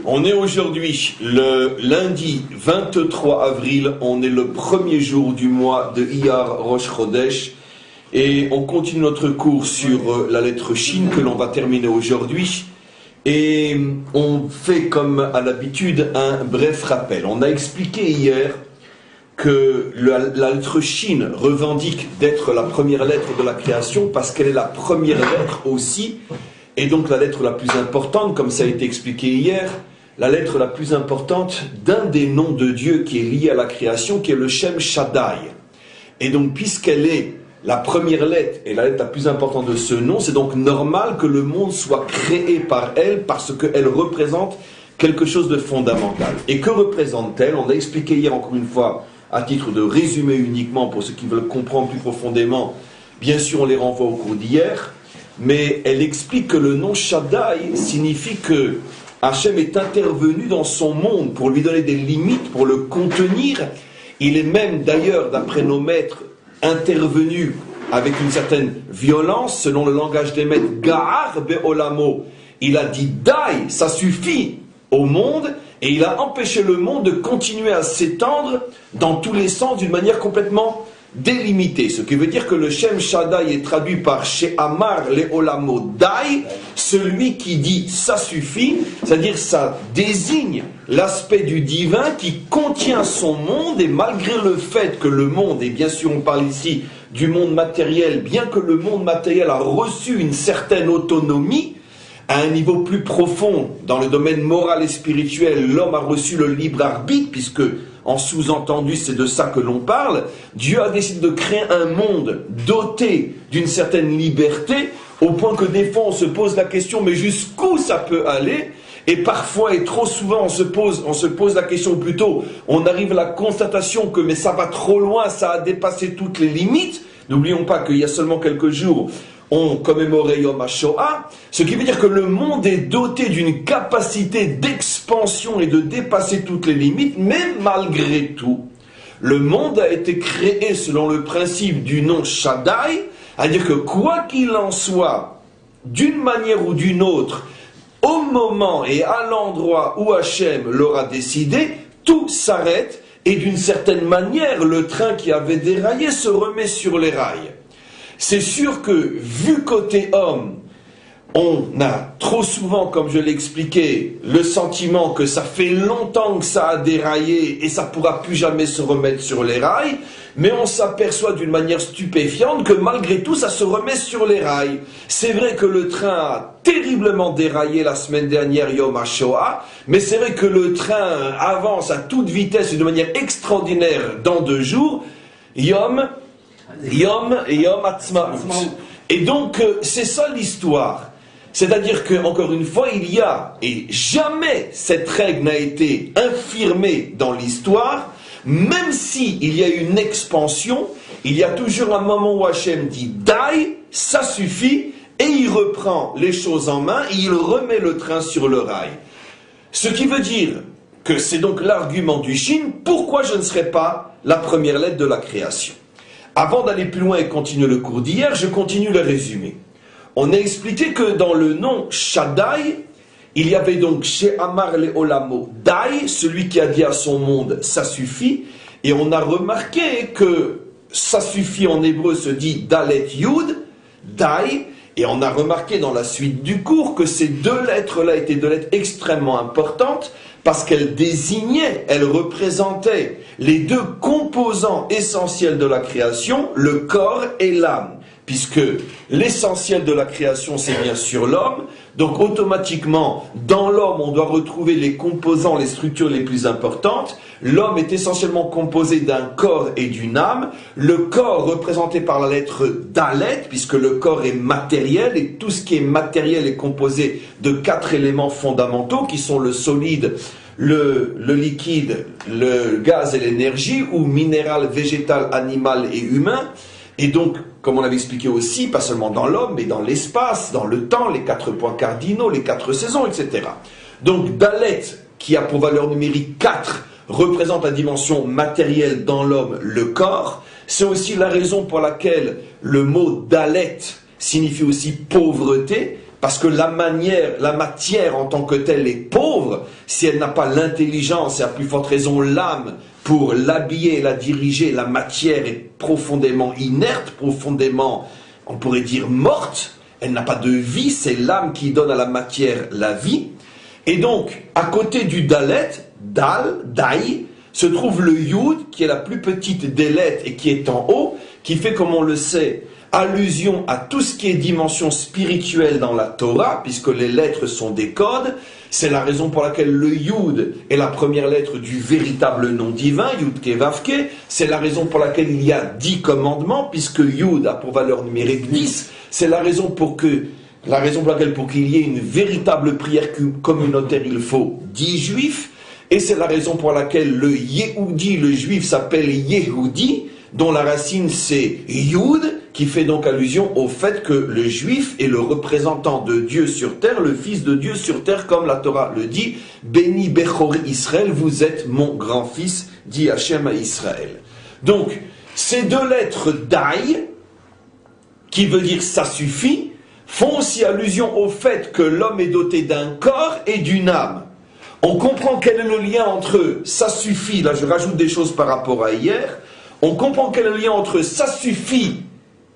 On est aujourd'hui le lundi 23 avril, on est le premier jour du mois de Iyar Rosh Chodesh et on continue notre cours sur la lettre Shin que l'on va terminer aujourd'hui et on fait comme à l'habitude un bref rappel. On a expliqué hier que la lettre Shin revendique d'être la première lettre de la création parce qu'elle est la première lettre aussi et donc la lettre la plus importante, comme ça a été expliqué hier, la lettre la plus importante d'un des noms de Dieu qui est lié à la création, qui est le Shem Shaddai. Et donc, puisqu'elle est la première lettre et la lettre la plus importante de ce nom, c'est donc normal que le monde soit créé par elle parce qu'elle représente quelque chose de fondamental. Et que représente-t-elle? On a expliqué hier encore une fois, à titre de résumé uniquement, pour ceux qui veulent comprendre plus profondément, bien sûr on les renvoie au cours d'hier, mais elle explique que le nom Shaddai signifie que Hachem est intervenu dans son monde pour lui donner des limites, pour le contenir. Il est même d'ailleurs, d'après nos maîtres, intervenu avec une certaine violence, selon le langage des maîtres, Ga'ar be'olamo. Il a dit Dai, ça suffit au monde, et il a empêché le monde de continuer à s'étendre dans tous les sens d'une manière complètement délimité, ce qui veut dire que le Shem Shaddai est traduit par She'amar le'olamo Dai, celui qui dit ça suffit, c'est-à-dire ça désigne l'aspect du divin qui contient son monde, et malgré le fait que le monde, et bien sûr on parle ici du monde matériel, bien que le monde matériel a reçu une certaine autonomie, à un niveau plus profond, dans le domaine moral et spirituel, l'homme a reçu le libre arbitre, puisque en sous-entendu, c'est de ça que l'on parle. Dieu a décidé de créer un monde doté d'une certaine liberté, au point que des fois on se pose la question, mais jusqu'où ça peut aller? Et parfois, et trop souvent, on se pose la question, plutôt, on arrive à la constatation que mais ça va trop loin, ça a dépassé toutes les limites. N'oublions pas qu'il y a seulement quelques jours, on commémorait Yom HaShoah, ce qui veut dire que le monde est doté d'une capacité d'expansion et de dépasser toutes les limites, mais malgré tout, le monde a été créé selon le principe du nom Shaddai, c'est-à-dire que quoi qu'il en soit, d'une manière ou d'une autre, au moment et à l'endroit où Hachem l'aura décidé, tout s'arrête et d'une certaine manière, le train qui avait déraillé se remet sur les rails. C'est sûr que, vu côté homme, on a trop souvent, comme je l'ai expliqué, le sentiment que ça fait longtemps que ça a déraillé et ça ne pourra plus jamais se remettre sur les rails, mais on s'aperçoit d'une manière stupéfiante que malgré tout, ça se remet sur les rails. C'est vrai que le train a terriblement déraillé la semaine dernière, Yom HaShoah, mais c'est vrai que le train avance à toute vitesse et de manière extraordinaire dans 2 jours, Yom Ha'atzmaut. Et donc, c'est ça l'histoire. C'est-à-dire que, encore une fois, il y a, et jamais cette règle n'a été infirmée dans l'histoire, même s'il y a une expansion, il y a toujours un moment où Hachem dit « Dai, ça suffit », et il reprend les choses en main, et il remet le train sur le rail. Ce qui veut dire que c'est donc l'argument du Shin, pourquoi je ne serais pas la première lettre de la création. Avant d'aller plus loin et continuer le cours d'hier, je continue le résumé. On a expliqué que dans le nom Shaddai, il y avait donc She'amar le'olamo Dai, celui qui a dit à son monde ça suffit, et on a remarqué que ça suffit en hébreu se dit Dalet Yud, Dai, et on a remarqué dans la suite du cours que ces 2 lettres-là étaient 2 lettres extrêmement importantes parce qu'elles désignaient, elles représentaient les 2 composants essentiels de la création, le corps et l'âme. Puisque l'essentiel de la création, c'est bien sûr l'homme, donc automatiquement, dans l'homme, on doit retrouver les composants, les structures les plus importantes. L'homme est essentiellement composé d'un corps et d'une âme. Le corps représenté par la lettre Dalet, puisque le corps est matériel, et tout ce qui est matériel est composé de 4 éléments fondamentaux, qui sont le solide, le liquide, le gaz et l'énergie, ou minéral, végétal, animal et humain. Et donc, comme on l'avait expliqué aussi, pas seulement dans l'homme, mais dans l'espace, dans le temps, les 4 points cardinaux, les 4 saisons, etc. Donc, Dalet, qui a pour valeur numérique 4, représente la dimension matérielle dans l'homme, le corps. C'est aussi la raison pour laquelle le mot Dalet signifie aussi pauvreté, parce que la matière en tant que telle est pauvre, si elle n'a pas l'intelligence et à plus forte raison l'âme pour l'habiller et la diriger, la matière est profondément inerte, profondément, on pourrait dire morte, elle n'a pas de vie, c'est l'âme qui donne à la matière la vie. Et donc, à côté du Dalet, Dai, se trouve le Yud, qui est la plus petite des lettres et qui est en haut, qui fait, comme on le sait, allusion à tout ce qui est dimension spirituelle dans la Torah, puisque les lettres sont des codes. C'est la raison pour laquelle le Yud est la première lettre du véritable nom divin, Yud Ke Vav Ke. C'est la raison pour laquelle il y a 10 commandements, puisque Yud a pour valeur numérique 10. C'est la raison pour laquelle pour qu'il y ait une véritable prière communautaire, il faut 10 juifs. Et c'est la raison pour laquelle le Yehudi, le juif, s'appelle Yehudi, dont la racine c'est Yud, qui fait donc allusion au fait que le juif est le représentant de Dieu sur terre, le fils de Dieu sur terre, comme la Torah le dit, béni Bechori Israël, vous êtes mon grand-fils, dit Hachem à Israël. Donc, ces deux lettres Dai, qui veut dire ça suffit, font aussi allusion au fait que l'homme est doté d'un corps et d'une âme. On comprend quel est le lien entre ça suffit, là je rajoute des choses par rapport à hier, on comprend quel est le lien entre ça suffit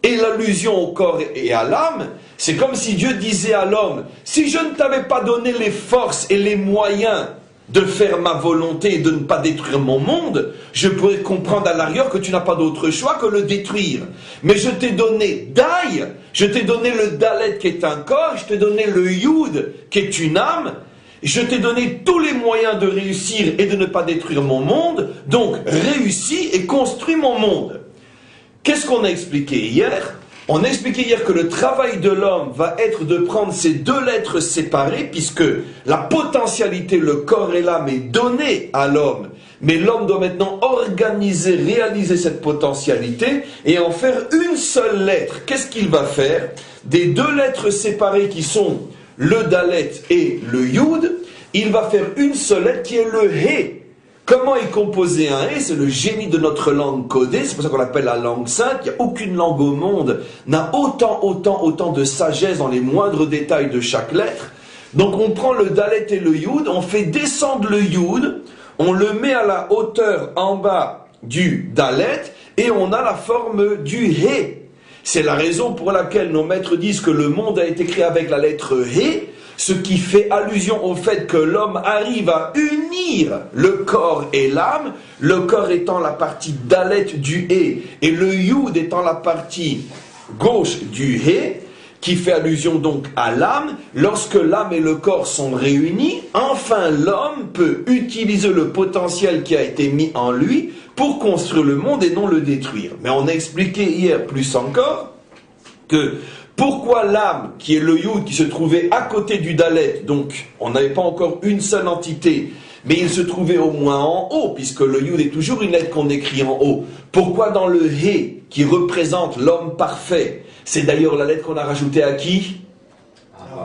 et l'allusion au corps et à l'âme. C'est comme si Dieu disait à l'homme, si je ne t'avais pas donné les forces et les moyens de faire ma volonté et de ne pas détruire mon monde, je pourrais comprendre à l'arrière que tu n'as pas d'autre choix que le détruire. Mais je t'ai donné Dai, je t'ai donné le Dalet qui est un corps, je t'ai donné le Yud qui est une âme, je t'ai donné tous les moyens de réussir et de ne pas détruire mon monde, donc réussis et construis mon monde. Qu'est-ce qu'on a expliqué hier? On a expliqué hier que le travail de l'homme va être de prendre ces deux lettres séparées, puisque la potentialité, le corps et l'âme est donnée à l'homme, mais l'homme doit maintenant organiser, réaliser cette potentialité et en faire une seule lettre. Qu'est-ce qu'il va faire? Des deux lettres séparées qui sont le Dalet et le Yud, il va faire une seule lettre qui est le He. Comment est composé un He? C'est le génie de notre langue codée, c'est pour ça qu'on l'appelle la langue sainte. Il n'y a aucune langue au monde n'a autant de sagesse dans les moindres détails de chaque lettre. Donc on prend le Dalet et le Yud, on fait descendre le Yud, on le met à la hauteur en bas du Dalet et on a la forme du He. C'est la raison pour laquelle nos maîtres disent que le monde a été créé avec la lettre He, ce qui fait allusion au fait que l'homme arrive à unir le corps et l'âme, le corps étant la partie Dalet du He et le Yud étant la partie gauche du He, qui fait allusion donc à l'âme. Lorsque l'âme et le corps sont réunis, enfin l'homme peut utiliser le potentiel qui a été mis en lui pour construire le monde et non le détruire. Mais on a expliqué hier plus encore que pourquoi l'âme, qui est le Yud, qui se trouvait à côté du Dalet, donc on n'avait pas encore une seule entité, mais il se trouvait au moins en haut, puisque le Yud est toujours une lettre qu'on écrit en haut. Pourquoi dans le He, qui représente l'homme parfait, c'est d'ailleurs la lettre qu'on a rajoutée à qui?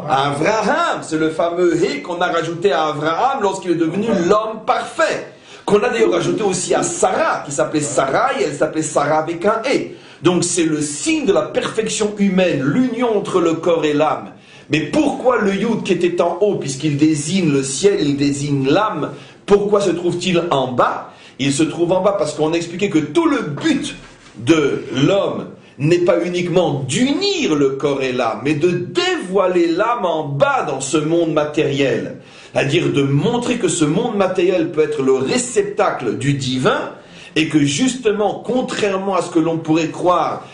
À Abraham. C'est le fameux He qu'on a rajouté à Abraham lorsqu'il est devenu l'homme parfait. Qu'on a d'ailleurs rajouté aussi à Sarah, qui s'appelait Sarah, et elle s'appelait Sarah avec un E. Donc c'est le signe de la perfection humaine, l'union entre le corps et l'âme. Mais pourquoi le Yud qui était en haut, puisqu'il désigne le ciel, il désigne l'âme, pourquoi se trouve-t-il en bas? Il se trouve en bas parce qu'on a expliqué que tout le but de l'homme n'est pas uniquement d'unir le corps et l'âme, mais de dévoiler l'âme en bas dans ce monde matériel. C'est-à-dire de montrer que ce monde matériel peut être le réceptacle du divin, et que justement, contrairement à ce que l'on pourrait croire,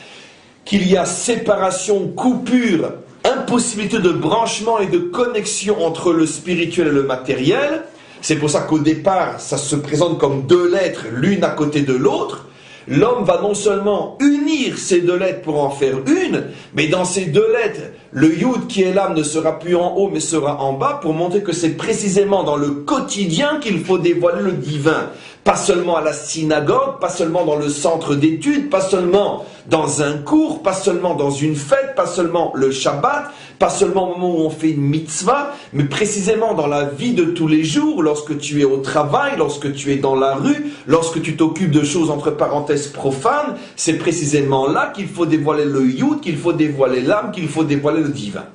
qu'il y a séparation, coupure, impossibilité de branchement et de connexion entre le spirituel et le matériel, c'est pour ça qu'au départ, ça se présente comme deux lettres, l'une à côté de l'autre. L'homme va non seulement unir ces deux lettres pour en faire une, mais dans ces deux lettres, le Yud qui est l'âme ne sera plus en haut mais sera en bas pour montrer que c'est précisément dans le quotidien qu'il faut dévoiler le divin. Pas seulement à la synagogue, pas seulement dans le centre d'études, pas seulement dans un cours, pas seulement dans une fête, pas seulement le Shabbat, pas seulement au moment où on fait une mitzvah, mais précisément dans la vie de tous les jours, lorsque tu es au travail, lorsque tu es dans la rue, lorsque tu t'occupes de choses entre parenthèses profanes, c'est précisément là qu'il faut dévoiler le Yud, qu'il faut dévoiler l'âme, qu'il faut dévoiler le divin.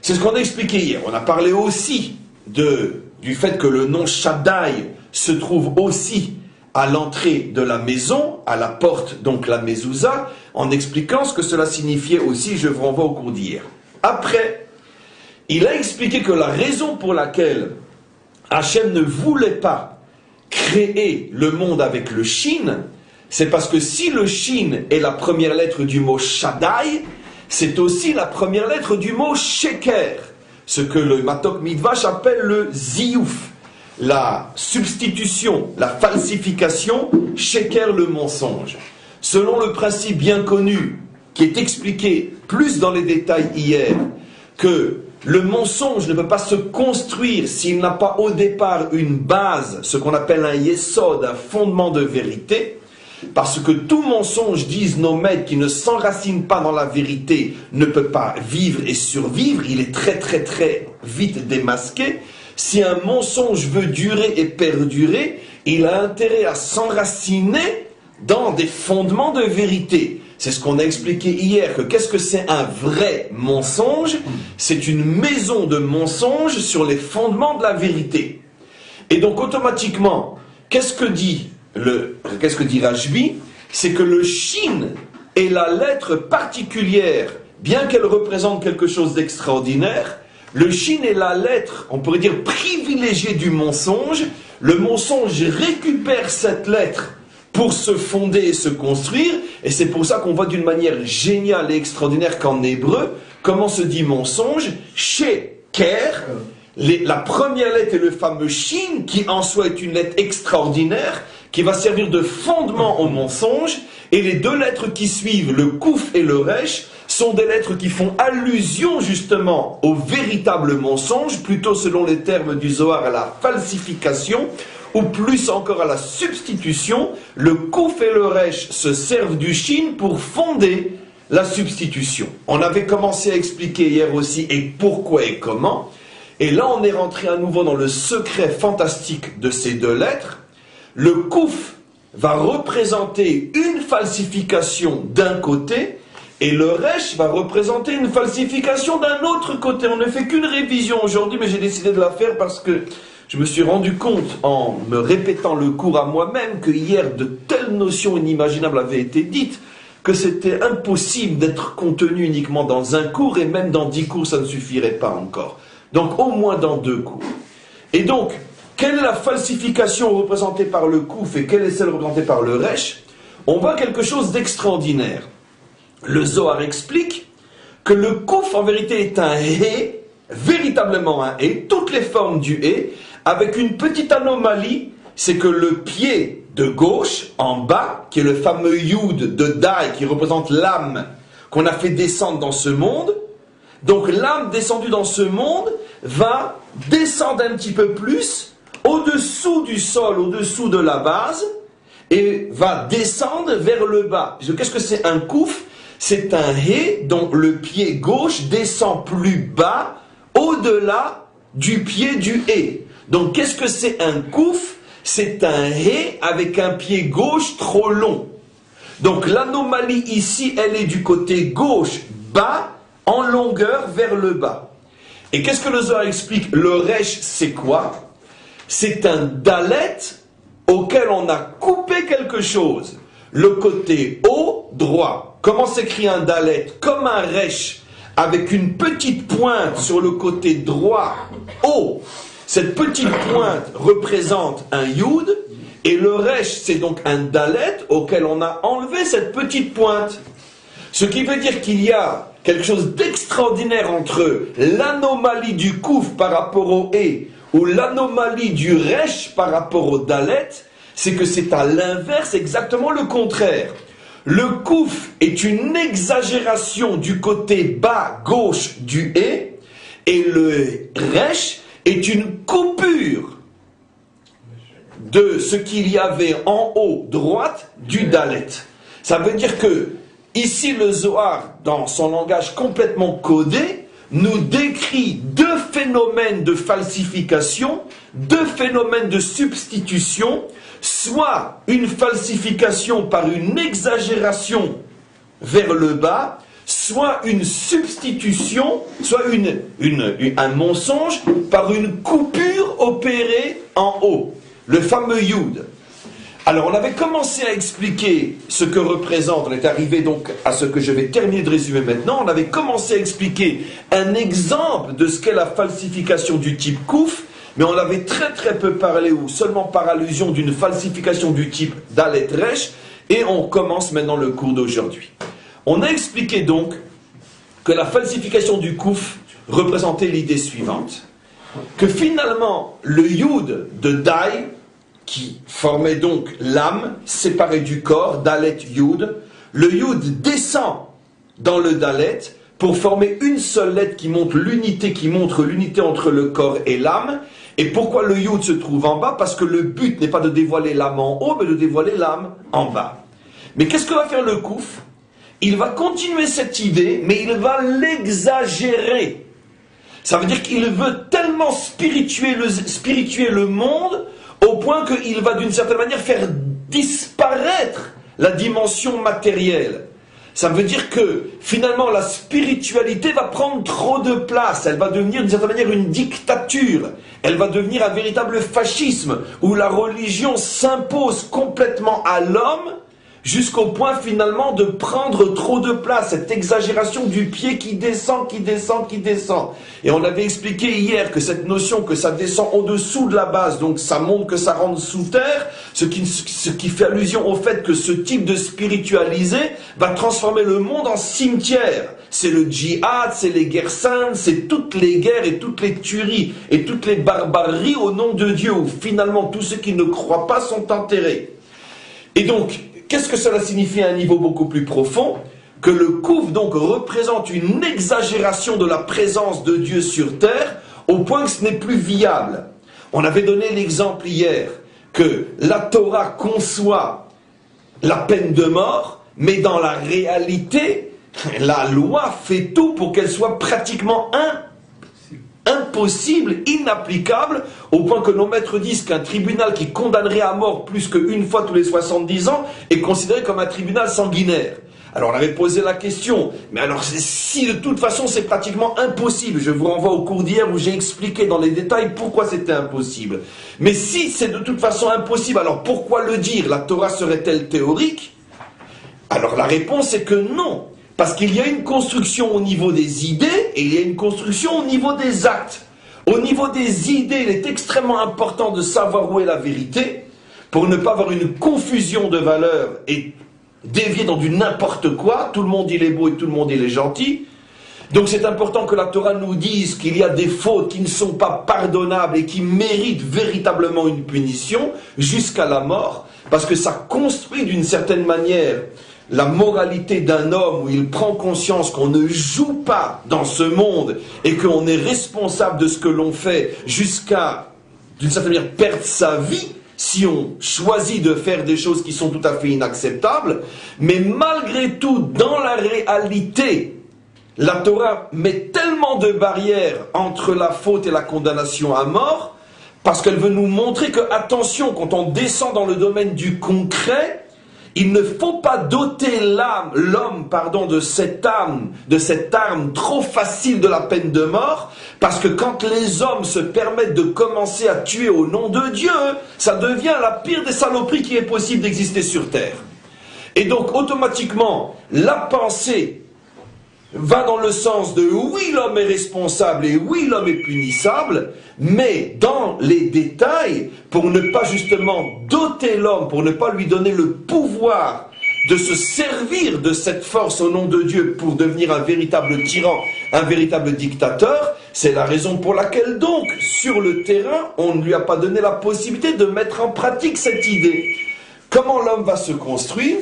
C'est ce qu'on a expliqué hier. On a parlé aussi du fait que le nom Shaddai se trouve aussi à l'entrée de la maison, à la porte, donc la mezouza, en expliquant ce que cela signifiait aussi. Je vous renvoie au cours d'hier. Après, il a expliqué que la raison pour laquelle Hachem ne voulait pas créer le monde avec le Shin, c'est parce que si le Shin est la première lettre du mot Shaddai, c'est aussi la première lettre du mot Sheker, ce que le Matok Midvash appelle le Ziouf, la substitution, la falsification, Sheker le mensonge. Selon le principe bien connu, qui est expliqué plus dans les détails hier, que le mensonge ne peut pas se construire s'il n'a pas au départ une base, ce qu'on appelle un yesod, un fondement de vérité, parce que tout mensonge, disent nos maîtres, qui ne s'enracine pas dans la vérité, ne peut pas vivre et survivre, il est très très très vite démasqué. Si un mensonge veut durer et perdurer, il a intérêt à s'enraciner dans des fondements de vérité. C'est ce qu'on a expliqué hier, que qu'est-ce que c'est un vrai mensonge? C'est une maison de mensonges sur les fondements de la vérité. Et donc automatiquement, qu'est-ce que dit Rashbi? C'est que le Shin est la lettre particulière, bien qu'elle représente quelque chose d'extraordinaire. Le Shin est la lettre, on pourrait dire, privilégiée du mensonge. Le mensonge récupère cette lettre pour se fonder et se construire, et c'est pour ça qu'on voit d'une manière géniale et extraordinaire qu'en hébreu, comment se dit mensonge? Sheker, la première lettre est le fameux Shin, qui en soi est une lettre extraordinaire, qui va servir de fondement au mensonge, et les deux lettres qui suivent, le Kouf et le Resh, sont des lettres qui font allusion justement au véritable mensonge, plutôt selon les termes du Zohar à la falsification, ou plus encore à la substitution. Le Kouf et le Resh se servent du Shin pour fonder la substitution. On avait commencé à expliquer hier aussi et pourquoi et comment, et là on est rentré à nouveau dans le secret fantastique de ces deux lettres. Le Kouf va représenter une falsification d'un côté, et le Resh va représenter une falsification d'un autre côté. On ne fait qu'une révision aujourd'hui, mais j'ai décidé de la faire parce que je me suis rendu compte, en me répétant le cours à moi-même, que hier de telles notions inimaginables avaient été dites, que c'était impossible d'être contenu uniquement dans un cours, et même dans 10 cours, ça ne suffirait pas encore. Donc au moins dans 2 cours. Et donc, quelle est la falsification représentée par le Kouf et quelle est celle représentée par le Resh? On voit quelque chose d'extraordinaire. Le Zohar explique que le Kouf en vérité est un Hé, véritablement un Hé, toutes les formes du Hé, avec une petite anomalie, c'est que le pied de gauche, en bas, qui est le fameux Yud de Dai, qui représente l'âme qu'on a fait descendre dans ce monde, donc l'âme descendue dans ce monde va descendre un petit peu plus, au-dessous du sol, au-dessous de la base, et va descendre vers le bas. Qu'est-ce que c'est un Kouf? C'est un Hé dont le pied gauche descend plus bas, au-delà du pied du Hé. Donc qu'est-ce que c'est un Kouf? C'est un Hé avec un pied gauche trop long. Donc l'anomalie ici, elle est du côté gauche bas, en longueur vers le bas. Et qu'est-ce que le Zohar explique? Le Resh, c'est quoi? C'est un Dalet auquel on a coupé quelque chose. Le côté haut, droit. Comment s'écrit un Dalet? Comme un Resh, avec une petite pointe sur le côté droit, haut. Cette petite pointe représente un Yud, et le Resh, c'est donc un Dalet auquel on a enlevé cette petite pointe. Ce qui veut dire qu'il y a quelque chose d'extraordinaire entre l'anomalie du Kouf par rapport au Hé, ou l'anomalie du Resh par rapport au Dalet, c'est que c'est à l'inverse, exactement le contraire. Le Kouf est une exagération du côté bas gauche du Hé, et le Resh est une coupure de ce qu'il y avait en haut droite du Dalet. Ça veut dire que ici le Zohar, dans son langage complètement codé, nous décrit 2 phénomènes de falsification, 2 phénomènes de substitution, soit une falsification par une exagération vers le bas, soit une substitution, soit un mensonge par une coupure opérée en haut, le fameux Yud. Alors on avait commencé à expliquer ce que représente, on est arrivé donc à ce que je vais terminer de résumer maintenant, on avait commencé à expliquer un exemple de ce qu'est la falsification du type Kouf, mais on avait très peu parlé ou seulement par allusion d'une falsification du type Dalet Resh, et on commence maintenant le cours d'aujourd'hui. On a expliqué donc que la falsification du Kouf représentait l'idée suivante, que finalement le Yud de Dai, qui formait donc l'âme séparée du corps, Dalet Yud, le Yud descend dans le Dalet pour former une seule lettre qui montre l'unité entre le corps et l'âme. Et pourquoi le Yud se trouve en bas? Parce que le but n'est pas de dévoiler l'âme en haut, mais de dévoiler l'âme en bas. Mais qu'est-ce que va faire le Kouf? Il va continuer cette idée, mais il va l'exagérer. Ça veut dire qu'il veut tellement spirituer le monde au point qu'il va d'une certaine manière faire disparaître la dimension matérielle. Ça veut dire que finalement la spiritualité va prendre trop de place, elle va devenir d'une certaine manière une dictature, elle va devenir un véritable fascisme où la religion s'impose complètement à l'homme jusqu'au point finalement de prendre trop de place, cette exagération du pied qui descend. Et on avait expliqué hier que cette notion que ça descend au-dessous de la base, donc ça montre que ça rentre sous terre, ce qui fait allusion au fait que ce type de spiritualisé va transformer le monde en cimetière. C'est le djihad, c'est les guerres saintes, c'est toutes les guerres et toutes les tueries et toutes les barbaries au nom de Dieu, où finalement tous ceux qui ne croient pas sont enterrés. Et donc, qu'est-ce que cela signifie à un niveau beaucoup plus profond? Que le Kouf donc représente une exagération de la présence de Dieu sur terre au point que ce n'est plus viable. On avait donné l'exemple hier que la Torah conçoit la peine de mort, mais dans la réalité, la loi fait tout pour qu'elle soit pratiquement impossible, inapplicable, au point que nos maîtres disent qu'un tribunal qui condamnerait à mort plus qu'une fois tous les 70 ans est considéré comme un tribunal sanguinaire. Alors on avait posé la question, mais alors si de toute façon c'est pratiquement impossible, je vous renvoie au cours d'hier où j'ai expliqué dans les détails pourquoi c'était impossible. Mais si c'est de toute façon impossible, alors pourquoi le dire? La Torah serait-elle théorique? Alors la réponse est que non. Parce qu'il y a une construction au niveau des idées et il y a une construction au niveau des actes. Au niveau des idées, il est extrêmement important de savoir où est la vérité pour ne pas avoir une confusion de valeurs et dévier dans du n'importe quoi. Tout le monde il est beau et tout le monde il est gentil. Donc c'est important que la Torah nous dise qu'il y a des fautes qui ne sont pas pardonnables et qui méritent véritablement une punition jusqu'à la mort, parce que ça construit d'une certaine manière la moralité d'un homme où il prend conscience qu'on ne joue pas dans ce monde et qu'on est responsable de ce que l'on fait jusqu'à, d'une certaine manière, perdre sa vie si on choisit de faire des choses qui sont tout à fait inacceptables. Mais malgré tout, dans la réalité, la Torah met tellement de barrières entre la faute et la condamnation à mort, parce qu'elle veut nous montrer que, attention, quand on descend dans le domaine du concret, il ne faut pas doter l'homme de cette arme trop facile de la peine de mort, parce que quand les hommes se permettent de commencer à tuer au nom de Dieu, ça devient la pire des saloperies qui est possible d'exister sur terre. Et donc automatiquement, la pensée va dans le sens de oui, l'homme est responsable et oui, l'homme est punissable, mais dans les détails, pour ne pas justement doter l'homme, pour ne pas lui donner le pouvoir de se servir de cette force au nom de Dieu pour devenir un véritable tyran, un véritable dictateur, c'est la raison pour laquelle donc, sur le terrain, on ne lui a pas donné la possibilité de mettre en pratique cette idée. Comment l'homme va se construire ?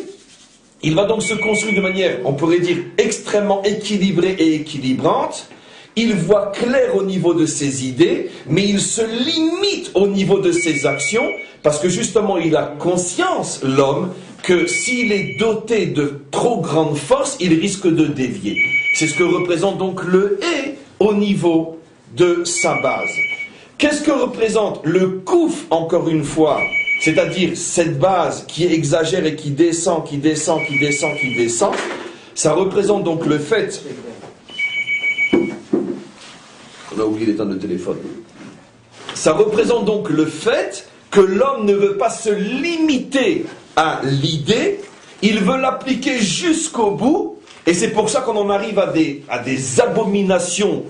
Il va donc se construire de manière, on pourrait dire, extrêmement équilibrée et équilibrante. Il voit clair au niveau de ses idées, mais il se limite au niveau de ses actions, parce que justement, il a conscience, l'homme, que s'il est doté de trop grande force, il risque de dévier. C'est ce que représente donc le hé au niveau de sa base. Qu'est-ce que représente le kouf, encore une fois ? C'est-à-dire cette base qui exagère et qui descend. Ça représente donc le fait... On a oublié d'éteindre le téléphone. Ça représente donc le fait que l'homme ne veut pas se limiter à l'idée, il veut l'appliquer jusqu'au bout, et c'est pour ça qu'on en arrive à des abominations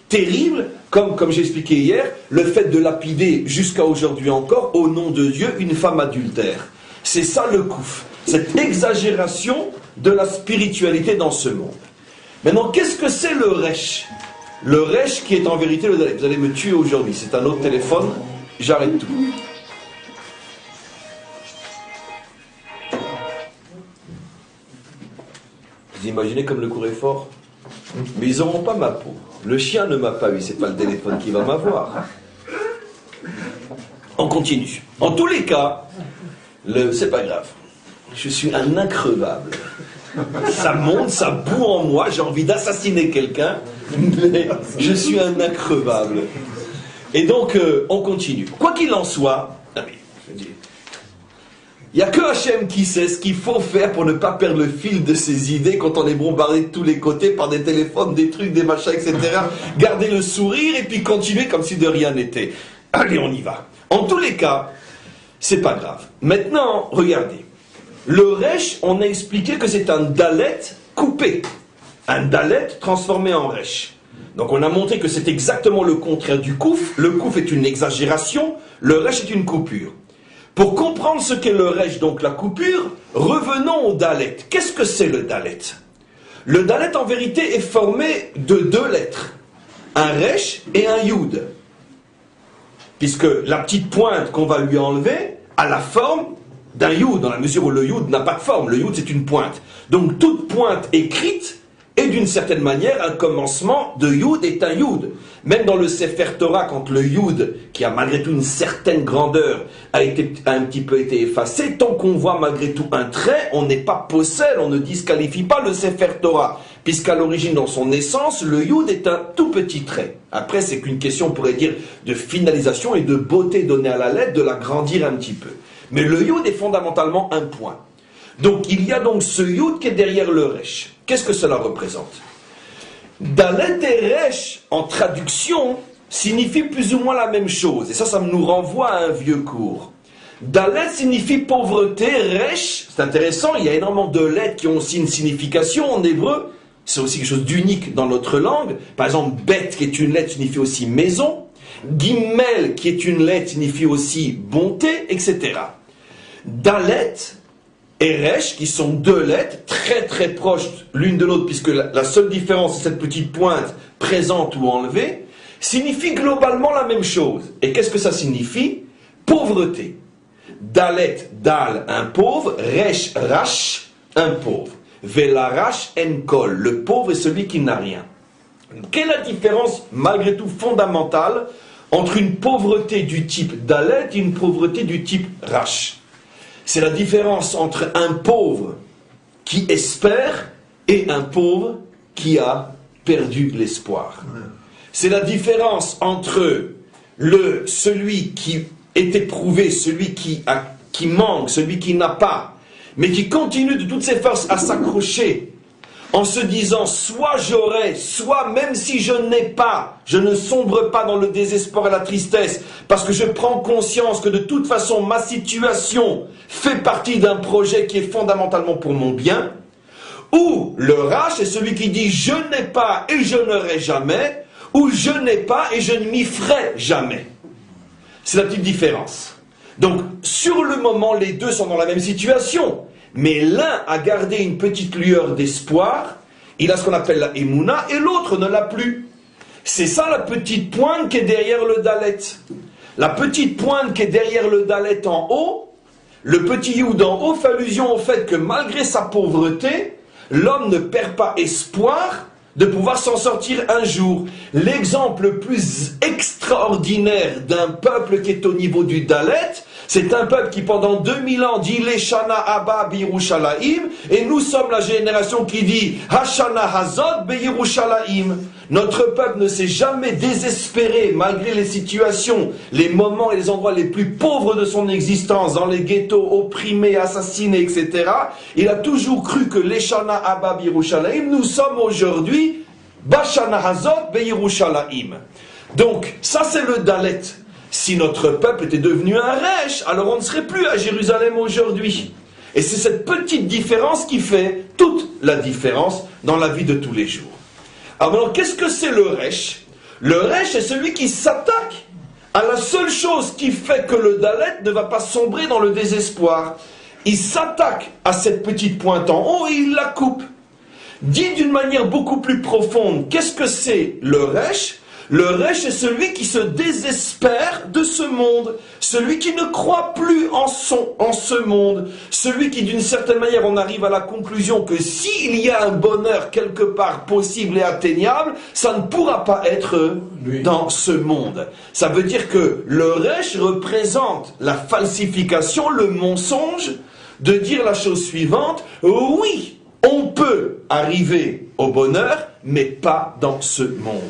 terribles, comme j'ai expliqué hier, le fait de lapider jusqu'à aujourd'hui encore, au nom de Dieu, une femme adultère. C'est ça le kouf, cette exagération de la spiritualité dans ce monde. Maintenant, qu'est-ce que c'est le resh? Le resh qui est en vérité le dalet. Vous allez me tuer aujourd'hui, c'est un autre téléphone, j'arrête tout. Vous imaginez comme le cours est fort? Mais ils n'auront pas ma peau. Le chien ne m'a pas eu, c'est pas le téléphone qui va m'avoir. On continue. En tous les cas, c'est pas grave. Je suis un increvable. Ça monte, ça boue en moi, j'ai envie d'assassiner quelqu'un, mais je suis un increvable. Et donc, on continue. Quoi qu'il en soit, il n'y a que Hachem qui sait ce qu'il faut faire pour ne pas perdre le fil de ses idées quand on est bombardé de tous les côtés par des téléphones, des trucs, des machins, etc. Garder le sourire et puis continuer comme si de rien n'était. Allez, on y va. En tous les cas, c'est pas grave. Maintenant, regardez. Le resh, on a expliqué que c'est un dalet coupé. Un dalet transformé en resh. Donc on a montré que c'est exactement le contraire du kouf. Le kouf est une exagération, le resh est une coupure. Pour comprendre ce qu'est le resh, donc la coupure, revenons au dalet. Qu'est-ce que c'est le dalet? Le dalet en vérité est formé de deux lettres. Un resh et un yud. Puisque la petite pointe qu'on va lui enlever a la forme d'un yud, dans la mesure où le yud n'a pas de forme. Le yud c'est une pointe. Donc toute pointe écrite est d'une certaine manière un commencement de yud est un yud. Même dans le Sefer Torah, quand le yud, qui a malgré tout une certaine grandeur, a un petit peu été effacé, tant qu'on voit malgré tout un trait, on n'est pas possède, on ne disqualifie pas le Sefer Torah. Puisqu'à l'origine, dans son essence, le yud est un tout petit trait. Après, c'est qu'une question, on pourrait dire, de finalisation et de beauté donnée à la lettre, de l'agrandir un petit peu. Mais le yud est fondamentalement un point. Donc, il y a donc ce yud qui est derrière le resh. Qu'est-ce que cela représente? Dalet et resh, en traduction, signifie plus ou moins la même chose. Et ça nous renvoie à un vieux cours. Dalet signifie pauvreté, resh, c'est intéressant, il y a énormément de lettres qui ont aussi une signification en hébreu. C'est aussi quelque chose d'unique dans notre langue. Par exemple, bet, qui est une lettre, signifie aussi maison. Gimel, qui est une lettre, signifie aussi bonté, etc. Dalet et resh, qui sont deux lettres très très proches l'une de l'autre, puisque la seule différence c'est cette petite pointe présente ou enlevée, signifie globalement la même chose. Et qu'est-ce que ça signifie? Pauvreté. Dalet, dal, un pauvre, resh, rash, un pauvre. Velarash, en kol, le pauvre est celui qui n'a rien. Quelle est la différence, malgré tout fondamentale, entre une pauvreté du type dalet et une pauvreté du type rash? C'est la différence entre un pauvre qui espère et un pauvre qui a perdu l'espoir. C'est la différence entre celui qui est éprouvé, celui qui manque, celui qui n'a pas, mais qui continue de toutes ses forces à s'accrocher en se disant soit j'aurai, soit même si je n'ai pas, je ne sombre pas dans le désespoir et la tristesse, parce que je prends conscience que de toute façon ma situation fait partie d'un projet qui est fondamentalement pour mon bien, ou le rash est celui qui dit je n'ai pas et je n'aurai jamais, ou je n'ai pas et je ne m'y ferai jamais. C'est la petite différence. Donc sur le moment les deux sont dans la même situation. Mais l'un a gardé une petite lueur d'espoir, il a ce qu'on appelle la émouna, et l'autre ne l'a plus. C'est ça la petite pointe qui est derrière le dalet. La petite pointe qui est derrière le dalet en haut, le petit yud en haut fait allusion au fait que malgré sa pauvreté, l'homme ne perd pas espoir de pouvoir s'en sortir un jour. L'exemple le plus extraordinaire d'un peuple qui est au niveau du dalet, c'est un peuple qui pendant 2000 ans dit Leshana Abba B'Yerushalayim, et nous sommes la génération qui dit Hashana Hazot B'Yerushalayim. Notre peuple ne s'est jamais désespéré malgré les situations, les moments et les endroits les plus pauvres de son existence, dans les ghettos, opprimés, assassinés, etc. Il a toujours cru que l'Eshana Abba Yerushalayim, nous sommes aujourd'hui Bashana Hazot Beyerushalayim. Donc, ça c'est le Dalet. Si notre peuple était devenu un Resh, alors on ne serait plus à Jérusalem aujourd'hui. Et c'est cette petite différence qui fait toute la différence dans la vie de tous les jours. Alors maintenant, qu'est-ce que c'est le Resh? Le Resh est celui qui s'attaque à la seule chose qui fait que le Dalet ne va pas sombrer dans le désespoir. Il s'attaque à cette petite pointe en haut et il la coupe. Dit d'une manière beaucoup plus profonde, qu'est-ce que c'est le Resh? Le Resh est celui qui se désespère de ce monde, celui qui ne croit plus en ce monde, celui qui d'une certaine manière on arrive à la conclusion que s'il y a un bonheur quelque part possible et atteignable, ça ne pourra pas être dans ce monde. Ça veut dire que le Resh représente la falsification, le mensonge, de dire la chose suivante, oui, on peut arriver au bonheur, mais pas dans ce monde.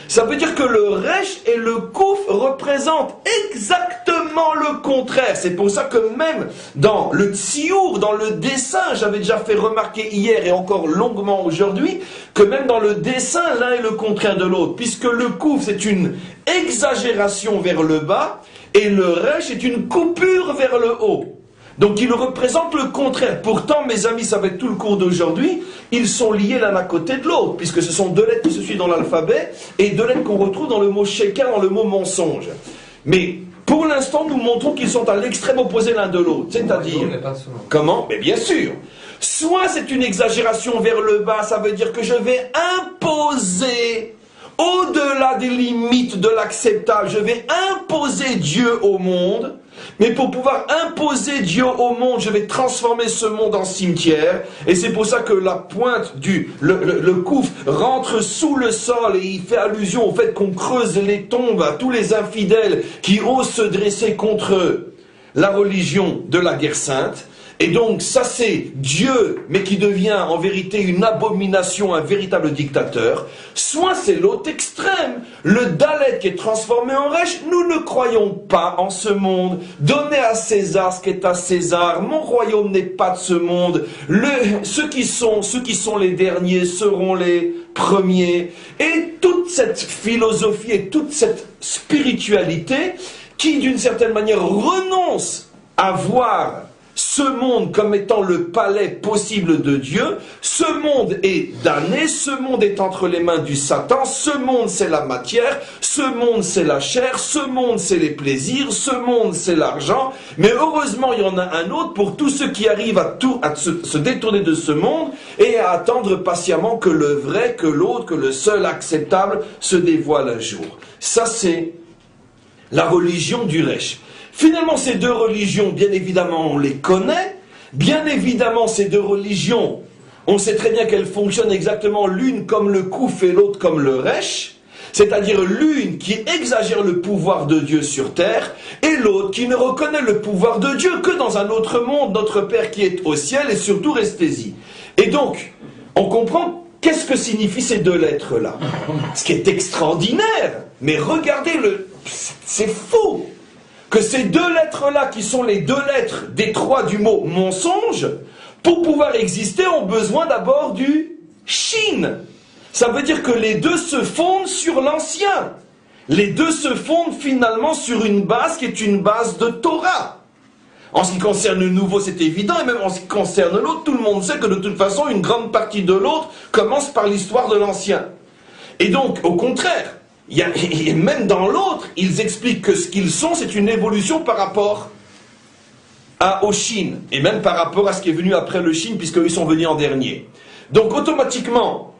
Ça veut dire que le Resh et le Kouf représentent exactement le contraire. C'est pour ça que même dans le Tsiour, dans le dessin, j'avais déjà fait remarquer hier et encore longuement aujourd'hui, que même dans le dessin, l'un est le contraire de l'autre. Puisque le Kouf, c'est une exagération vers le bas, et le Resh est une coupure vers le haut. Donc il représente le contraire. Pourtant, mes amis, ça va être tout le cours d'aujourd'hui, ils sont liés l'un à côté de l'autre, puisque ce sont deux lettres qui se suivent dans l'alphabet, et deux lettres qu'on retrouve dans le mot sheker, dans le mot mensonge. Mais pour l'instant, nous montrons qu'ils sont à l'extrême opposé l'un de l'autre. C'est-à-dire... Comment? Mais bien sûr. Soit c'est une exagération vers le bas, ça veut dire que je vais imposer... Au-delà des limites de l'acceptable, je vais imposer Dieu au monde, mais pour pouvoir imposer Dieu au monde, je vais transformer ce monde en cimetière, et c'est pour ça que la pointe le Kouf rentre sous le sol, et il fait allusion au fait qu'on creuse les tombes à tous les infidèles qui osent se dresser contre la religion de la guerre sainte. Et donc, ça c'est Dieu, mais qui devient en vérité une abomination, un véritable dictateur. Soit c'est l'autre extrême, le Dalet qui est transformé en Resh. Nous ne croyons pas en ce monde. Donnez à César ce qui est à César. Mon royaume n'est pas de ce monde. Ceux qui sont les derniers seront les premiers. Et toute cette philosophie et toute cette spiritualité qui, d'une certaine manière, renonce à voir ce monde comme étant le palais possible de Dieu, ce monde est damné, ce monde est entre les mains du Satan, ce monde c'est la matière, ce monde c'est la chair, ce monde c'est les plaisirs, ce monde c'est l'argent, mais heureusement il y en a un autre pour tous ceux qui arrivent à se détourner de ce monde et à attendre patiemment que le vrai, que l'autre, que le seul acceptable se dévoile un jour. Ça c'est la religion du Resh. Finalement, ces deux religions, bien évidemment, on les connaît. Bien évidemment, ces deux religions, on sait très bien qu'elles fonctionnent exactement l'une comme le Kouf et l'autre comme le Resh. C'est-à-dire l'une qui exagère le pouvoir de Dieu sur terre et l'autre qui ne reconnaît le pouvoir de Dieu que dans un autre monde, notre Père qui est au ciel et surtout restez-y. Et donc, on comprend qu'est-ce que signifient ces deux lettres-là. Ce qui est extraordinaire, mais regardez, c'est fou que ces deux lettres-là, qui sont les deux lettres des trois du mot mensonge, pour pouvoir exister, ont besoin d'abord du Shin. Ça veut dire que les deux se fondent sur l'ancien. Les deux se fondent finalement sur une base qui est une base de Torah. En ce qui concerne le nouveau, c'est évident, et même en ce qui concerne l'autre, tout le monde sait que de toute façon, une grande partie de l'autre commence par l'histoire de l'ancien. Et donc, au contraire, même dans l'autre, ils expliquent que ce qu'ils sont, c'est une évolution par rapport au Shin, et même par rapport à ce qui est venu après le Shin, puisqu'ils sont venus en dernier. Donc automatiquement,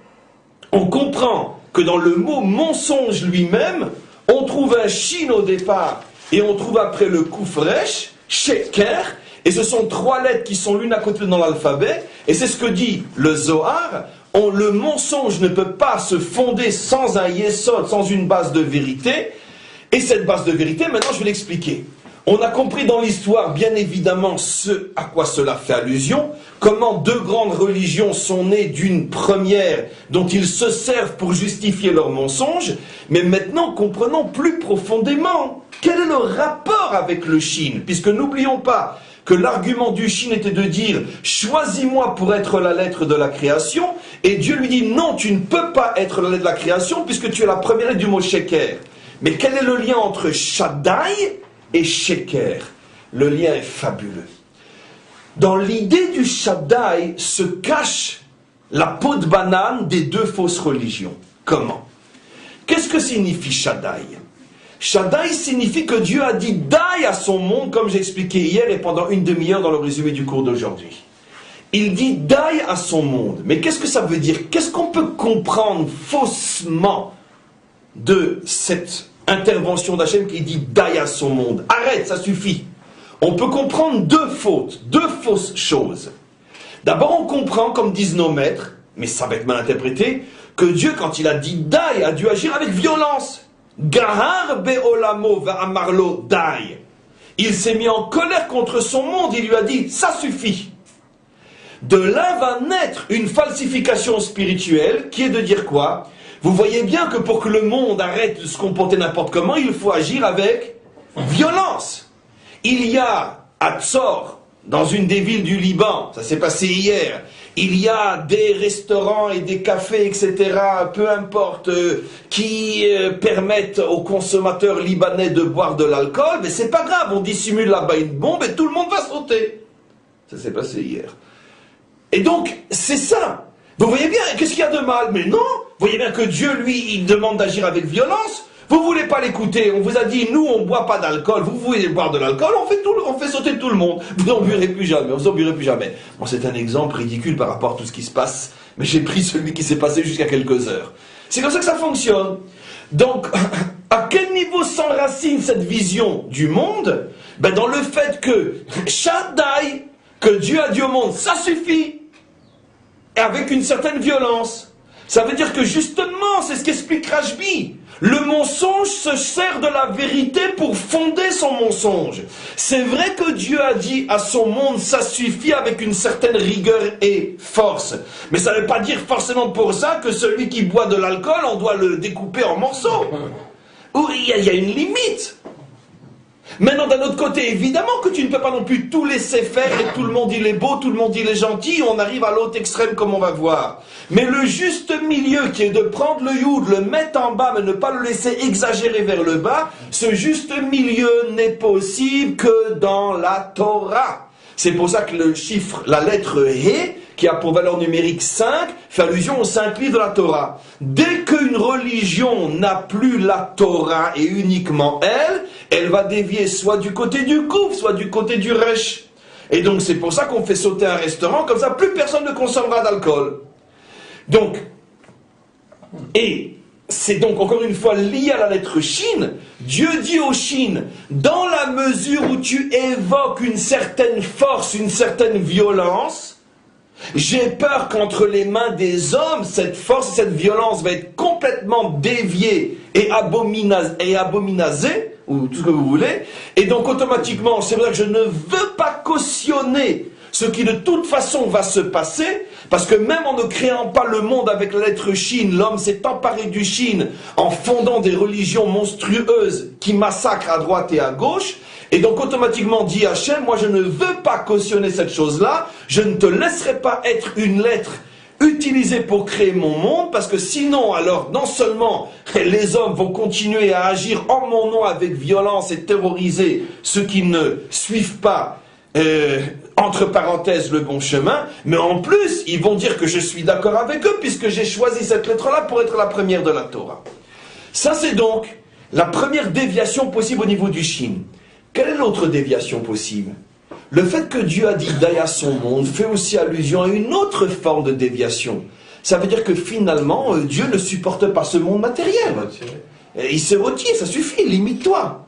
on comprend que dans le mot mensonge lui-même, on trouve un Shin au départ, et on trouve après le Kouf Resh, Sheker, et ce sont trois lettres qui sont l'une à côté dans l'alphabet, et c'est ce que dit le Zohar. Le mensonge ne peut pas se fonder sans un yesod, sans une base de vérité. Et cette base de vérité, maintenant je vais l'expliquer. On a compris dans l'histoire, bien évidemment, ce à quoi cela fait allusion, comment deux grandes religions sont nées d'une première dont ils se servent pour justifier leurs mensonges, mais maintenant comprenons plus profondément quel est le rapport avec le Shin, puisque n'oublions pas que l'argument du Shin était de dire « choisis-moi pour être la lettre de la création », et Dieu lui dit « non, tu ne peux pas être la lettre de la création puisque tu es la première lettre du mot Sheker ». Mais quel est le lien entre Shaddai et Sheker? Le lien est fabuleux. Dans l'idée du Shaddai se cache la peau de banane des deux fausses religions. Comment? Qu'est-ce que signifie Shaddai? Shaddai signifie que Dieu a dit Dai à son monde, comme j'ai expliqué hier et pendant une demi-heure dans le résumé du cours d'aujourd'hui. Il dit Dai à son monde. Mais qu'est-ce que ça veut dire? Qu'est-ce qu'on peut comprendre faussement de cette intervention d'Hachem qui dit Dai à son monde? Arrête, ça suffit. On peut comprendre deux fausses choses. D'abord, on comprend, comme disent nos maîtres, mais ça va être mal interprété, que Dieu, quand il a dit Dai, a dû agir avec violence. Gahar be'olamo va'amarlo Dai. Il s'est mis en colère contre son monde, il lui a dit ça suffit. De là va naître une falsification spirituelle qui est de dire quoi? Vous voyez bien que pour que le monde arrête de se comporter n'importe comment, il faut agir avec violence. Il y a à Tzor, dans une des villes du Liban, ça s'est passé hier, il y a des restaurants et des cafés, etc., peu importe, qui permettent aux consommateurs libanais de boire de l'alcool, mais c'est pas grave, on dissimule là-bas une bombe et tout le monde va sauter. Ça s'est passé hier. Et donc, c'est ça. Vous voyez bien, qu'est-ce qu'il y a de mal? Mais non, vous voyez bien que Dieu, lui, il demande d'agir avec violence. Vous voulez pas l'écouter, on vous a dit, nous, on boit pas d'alcool, vous voulez boire de l'alcool, on fait sauter tout le monde. Vous n'en buirez plus jamais, vous n'en buirez plus jamais. Bon, c'est un exemple ridicule par rapport à tout ce qui se passe, mais j'ai pris celui qui s'est passé jusqu'à quelques heures. C'est comme ça que ça fonctionne. Donc, à quel niveau s'enracine cette vision du monde? Ben, dans le fait que Shaddai, que Dieu a dit au monde, ça suffit, et avec une certaine violence. Ça veut dire que justement, c'est ce qu'explique Rashbi. Le mensonge se sert de la vérité pour fonder son mensonge. C'est vrai que Dieu a dit à son monde, ça suffit avec une certaine rigueur et force. Mais ça ne veut pas dire forcément pour ça que celui qui boit de l'alcool, on doit le découper en morceaux. Il y a une limite. Maintenant, d'un autre côté, évidemment que tu ne peux pas non plus tout laisser faire et tout le monde il est beau, tout le monde il est gentil, on arrive à l'autre extrême comme on va voir. Mais le juste milieu qui est de prendre le youd, le mettre en bas mais ne pas le laisser exagérer vers le bas, ce juste milieu n'est possible que dans la Torah. C'est pour ça que le chiffre, la lettre He, qui a pour valeur numérique 5, fait allusion aux 5 livres de la Torah. Dès qu'une religion n'a plus la Torah et uniquement elle va dévier soit du côté du Kouf, soit du côté du Resh. Et donc c'est pour ça qu'on fait sauter un restaurant, comme ça plus personne ne consommera d'alcool. Donc, et c'est donc encore une fois lié à la lettre Shin. Dieu dit au Shin, dans la mesure où tu évoques une certaine force, une certaine violence, j'ai peur qu'entre les mains des hommes, cette force et cette violence va être complètement déviée et abominasée, ou tout ce que vous voulez, et donc automatiquement, c'est vrai que je ne veux pas cautionner ce qui de toute façon va se passer, parce que même en ne créant pas le monde avec la lettre Shin, l'homme s'est emparé du Shin en fondant des religions monstrueuses qui massacrent à droite et à gauche, et donc automatiquement dit Hachem, moi je ne veux pas cautionner cette chose-là, je ne te laisserai pas être une lettre utilisée pour créer mon monde, parce que sinon, alors, non seulement les hommes vont continuer à agir en mon nom avec violence et terroriser ceux qui ne suivent pas entre parenthèses le bon chemin, mais en plus ils vont dire que je suis d'accord avec eux puisque j'ai choisi cette lettre-là pour être la première de la Torah. Ça c'est donc la première déviation possible au niveau du Shin. Quelle est l'autre déviation possible? Le fait que Dieu a dit Dai à son monde fait aussi allusion à une autre forme de déviation. Ça veut dire que finalement Dieu ne supporte pas ce monde matériel. Il se retire, ça suffit, limite-toi.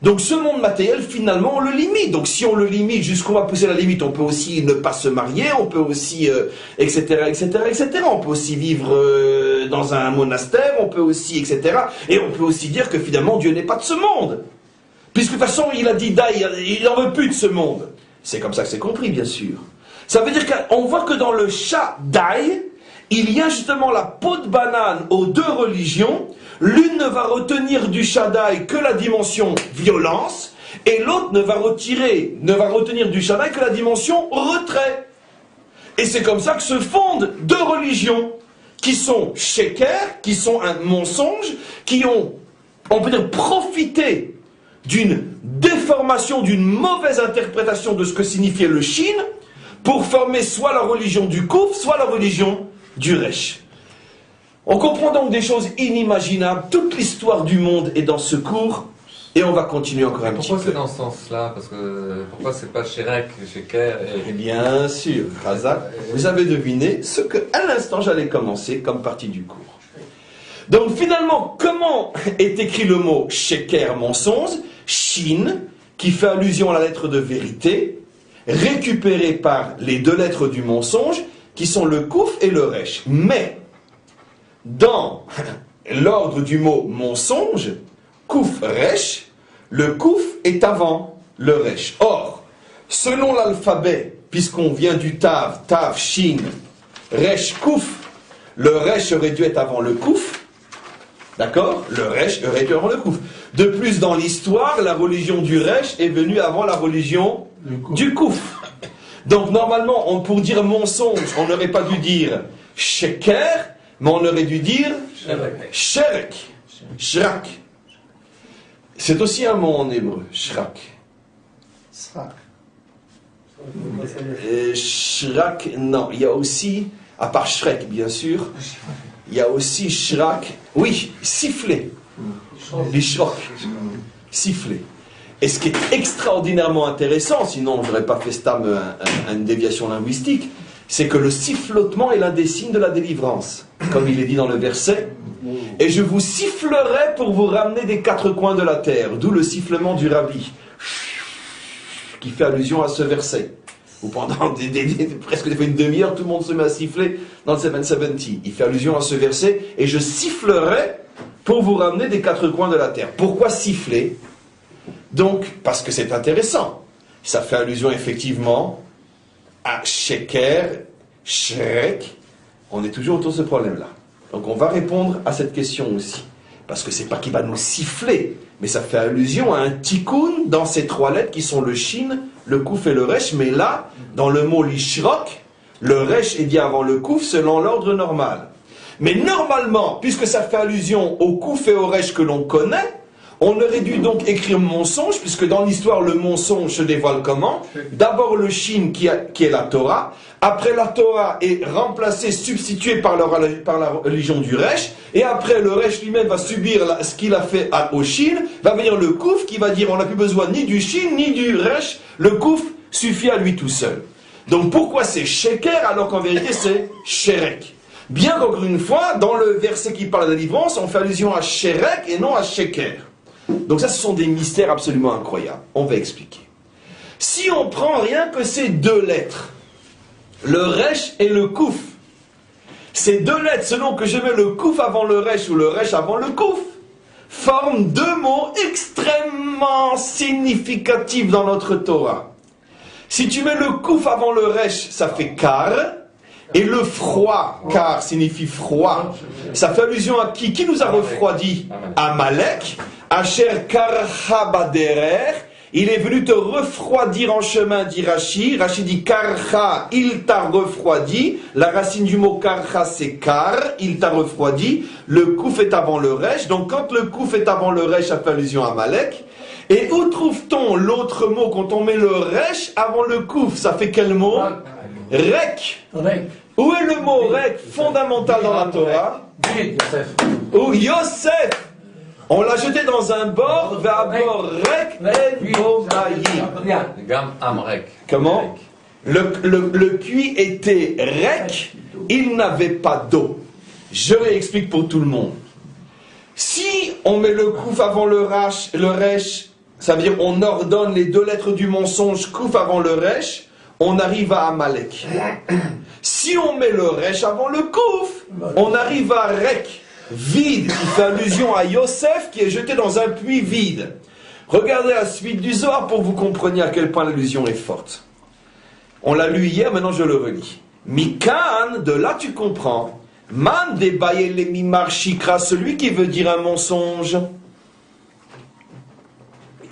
Donc ce monde matériel, finalement, on le limite. Donc si on le limite jusqu'où on va pousser la limite, on peut aussi ne pas se marier, on peut aussi, etc., etc., etc. On peut aussi vivre dans un monastère, on peut aussi, etc. Et on peut aussi dire que finalement, Dieu n'est pas de ce monde. Puisque de toute façon, il a dit Daï, il n'en veut plus de ce monde. C'est comme ça que c'est compris, bien sûr. Ça veut dire qu'on voit que dans le Shaddai, il y a justement la peau de banane aux deux religions. L'une ne va retenir du Shaddai que la dimension violence, et l'autre ne va retenir du Shaddai que la dimension retrait. Et c'est comme ça que se fondent deux religions, qui sont Sheker, qui sont un mensonge, qui ont, on peut dire, profité d'une déformation, d'une mauvaise interprétation de ce que signifiait le Shin, pour former soit la religion du Kouf, soit la religion du Resh. On comprend donc des choses inimaginables. Toute l'histoire du monde est dans ce cours, et on va continuer encore un petit peu. Pourquoi c'est dans ce sens-là? Parce que pourquoi c'est pas Shirek, Sheker et... Bien sûr, Razak, vous avez deviné ce que, à l'instant, j'allais commencer comme partie du cours. Donc finalement, comment est écrit le mot Sheker, mensonge, Shin, qui fait allusion à la lettre de vérité, récupérée par les deux lettres du mensonge, qui sont le Kouf et le Resh. Mais, dans l'ordre du mot mensonge, Kouf Resh, le Kouf est avant le Resh. Or, selon l'alphabet, puisqu'on vient du Tav, Tav, Shin, Resh, Kouf, le Resh aurait dû être avant le Kouf. D'accord? Le Resh aurait dû être avant le Kouf. De plus, dans l'histoire, la religion du Resh est venue avant la religion du Kouf. Donc, normalement, pour dire mensonge, on n'aurait pas dû dire Sheker, mais on aurait dû dire Sherek. Shrak. C'est aussi un mot en hébreu, Shrak. Shrak, non, il y a aussi, à part Shrek bien sûr, il y a aussi Shrak, oui, siffler. Les shroks, siffler. Et ce qui est extraordinairement intéressant, sinon je n'aurais pas fait une déviation linguistique, c'est que le sifflotement est l'un des signes de la délivrance, comme il est dit dans le verset. Et je vous sifflerai pour vous ramener des quatre coins de la terre, d'où le sifflement du rabbi, qui fait allusion à ce verset. Où pendant presque une demi-heure, tout le monde se met à siffler dans le 770. Il fait allusion à ce verset, et je sifflerai pour vous ramener des quatre coins de la terre. Pourquoi siffler? Donc, parce que c'est intéressant. Ça fait allusion effectivement à Sheker, Shrek. On est toujours autour de ce problème-là. Donc on va répondre à cette question aussi. Parce que c'est pas qu'il va nous siffler, mais ça fait allusion à un tikkun dans ces trois lettres qui sont le Shin, le Kouf et le Resh. Mais là, dans le mot Lishrok, le Resh est dit avant le Kouf selon l'ordre normal. Mais normalement, puisque ça fait allusion au Kouf et au Resh que l'on connaît, on aurait dû donc écrire mensonge, puisque dans l'histoire, le mensonge se dévoile comment? D'abord le Shin qui est la Torah, après la Torah est remplacée, substituée par la religion du Resh, et après le Resh lui-même va subir ce qu'il a fait au Shin, va venir le Kouf qui va dire on n'a plus besoin ni du Shin ni du Resh, le Kouf suffit à lui tout seul. Donc pourquoi c'est Sheker alors qu'en vérité c'est Sherek? Bien qu'encore une fois, dans le verset qui parle de la délivrance, on fait allusion à Sherek et non à Sheker. Donc ça, ce sont des mystères absolument incroyables. On va expliquer. Si on prend rien que ces deux lettres, le Resh et le Kouf, ces deux lettres, selon que je mets le Kouf avant le Resh ou le Resh avant le Kouf, forment deux mots extrêmement significatifs dans notre Torah. Si tu mets le Kouf avant le Resh, ça fait Kar, et le froid, Kar signifie froid. Ça fait allusion à qui? Qui nous a refroidi? Amalek. Asher karcha baderer, il est venu te refroidir en chemin, dit Rashi. Rashi dit karcha, il t'a refroidi. La racine du mot karcha c'est kar, il t'a refroidi. Le kouf est avant le resh. Donc quand le kouf est avant le resh, ça fait allusion à Amalek. Et où trouve-t-on l'autre mot quand on met le resh avant le kouf? Ça fait quel mot? Rek. Où est le mot rek fondamental dans la Torah? Ou Yosef. On l'a jeté dans un bord, vers-bord rek et bomaï. Gam amrek. Comment? Le puits était rek, il n'avait pas d'eau. Je réexplique pour tout le monde. Si on met le kouf avant le resh, ça veut dire on ordonne les deux lettres du mensonge, kouf avant le resh, on arrive à Amalek. Si on met le resh avant le kouf, on arrive à rek. Vide, qui fait allusion à Yosef qui est jeté dans un puits vide. Regardez la suite du Zohar pour que vous compreniez à quel point l'allusion est forte. On l'a lu hier, maintenant je le relis. Mikan, de là tu comprends. Man debayele mimar shikra, celui qui veut dire un mensonge.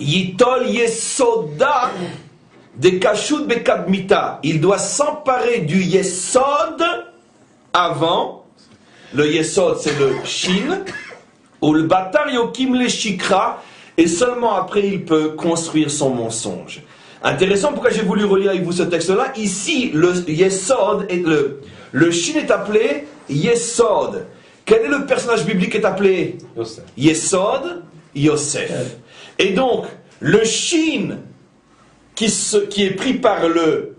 Yitol yesoda de kashut bekadmita. Il doit s'emparer du yesod avant. Le yesod c'est le shin. Ou le batar yokim le shikra. Et seulement après il peut construire son mensonge. Intéressant, pourquoi j'ai voulu relire avec vous ce texte-là. Ici, le yesod, le shin est appelé yesod. Quel est le personnage biblique qui est appelé Yosef. Yesod, Yosef. Et donc, le shin qui est pris par le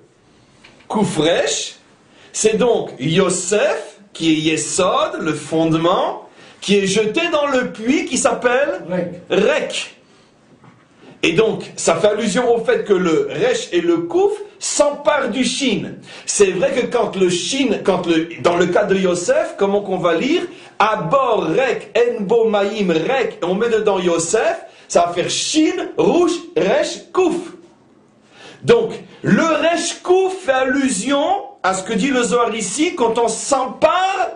koufresh, c'est donc Yosef, qui est Yesod, le fondement, qui est jeté dans le puits qui s'appelle Rek. Et donc, ça fait allusion au fait que le Resh et le Kouf s'emparent du Shin. C'est vrai que quand le Shin, dans le cas de Yosef, comment qu'on va lire Abor, Rek, Enbo, Maïm, Rek, et on met dedans Yosef, ça va faire Shin, Rouge, Resh, Kouf. Donc, le Resh Kouf fait allusion à ce que dit le Zohar ici, quand on s'empare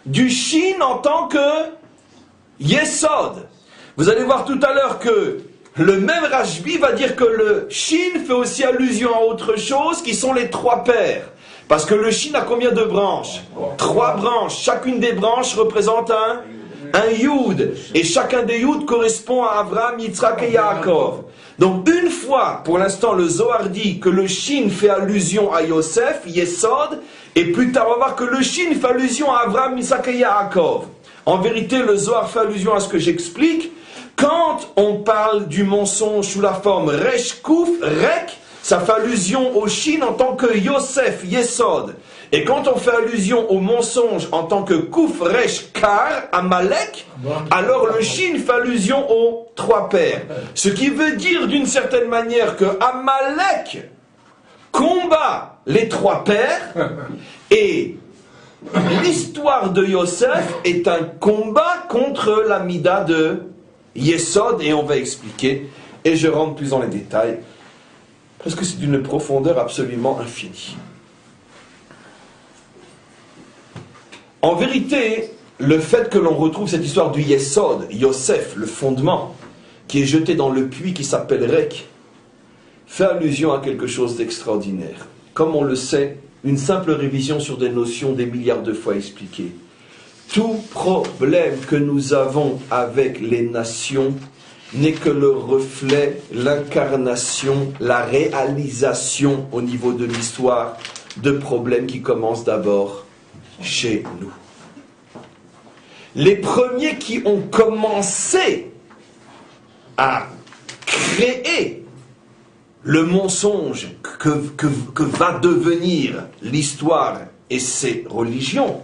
du Shin en tant que Yesod. Vous allez voir tout à l'heure que le même Rashbi va dire que le Shin fait aussi allusion à autre chose, qui sont les trois pères. Parce que le Shin a combien de branches? 3 branches. Chacune des branches représente un Yud. Et chacun des Yud correspond à Abraham, Yitzhak et Yaakov. Donc une fois, pour l'instant, le Zohar dit que le Shin fait allusion à Yosef, Yesod, et plus tard on va voir que le Shin fait allusion à Abraham, Yitzhak et Yaakov. En vérité, le Zohar fait allusion à ce que j'explique. Quand on parle du mensonge sous la forme Resh, Kouf, Rek, ça fait allusion au Shin en tant que Yosef, Yesod. Et quand on fait allusion au mensonge en tant que Kouf, Resh, Kar, Amalek, alors le Shin fait allusion aux 3 pères. Ce qui veut dire d'une certaine manière que Amalek combat les 3 pères et l'histoire de Yosef est un combat contre la Mida de Yesod, et on va expliquer, et je rentre plus dans les détails, parce que c'est d'une profondeur absolument infinie. En vérité, le fait que l'on retrouve cette histoire du Yesod, Yosef, le fondement, qui est jeté dans le puits qui s'appelle Rek, fait allusion à quelque chose d'extraordinaire. Comme on le sait, une simple révision sur des notions des milliards de fois expliquées. Tout problème que nous avons avec les nations n'est que le reflet, l'incarnation, la réalisation au niveau de l'histoire de problèmes qui commencent d'abord chez nous. Les premiers qui ont commencé à créer le mensonge que va devenir l'histoire et ses religions,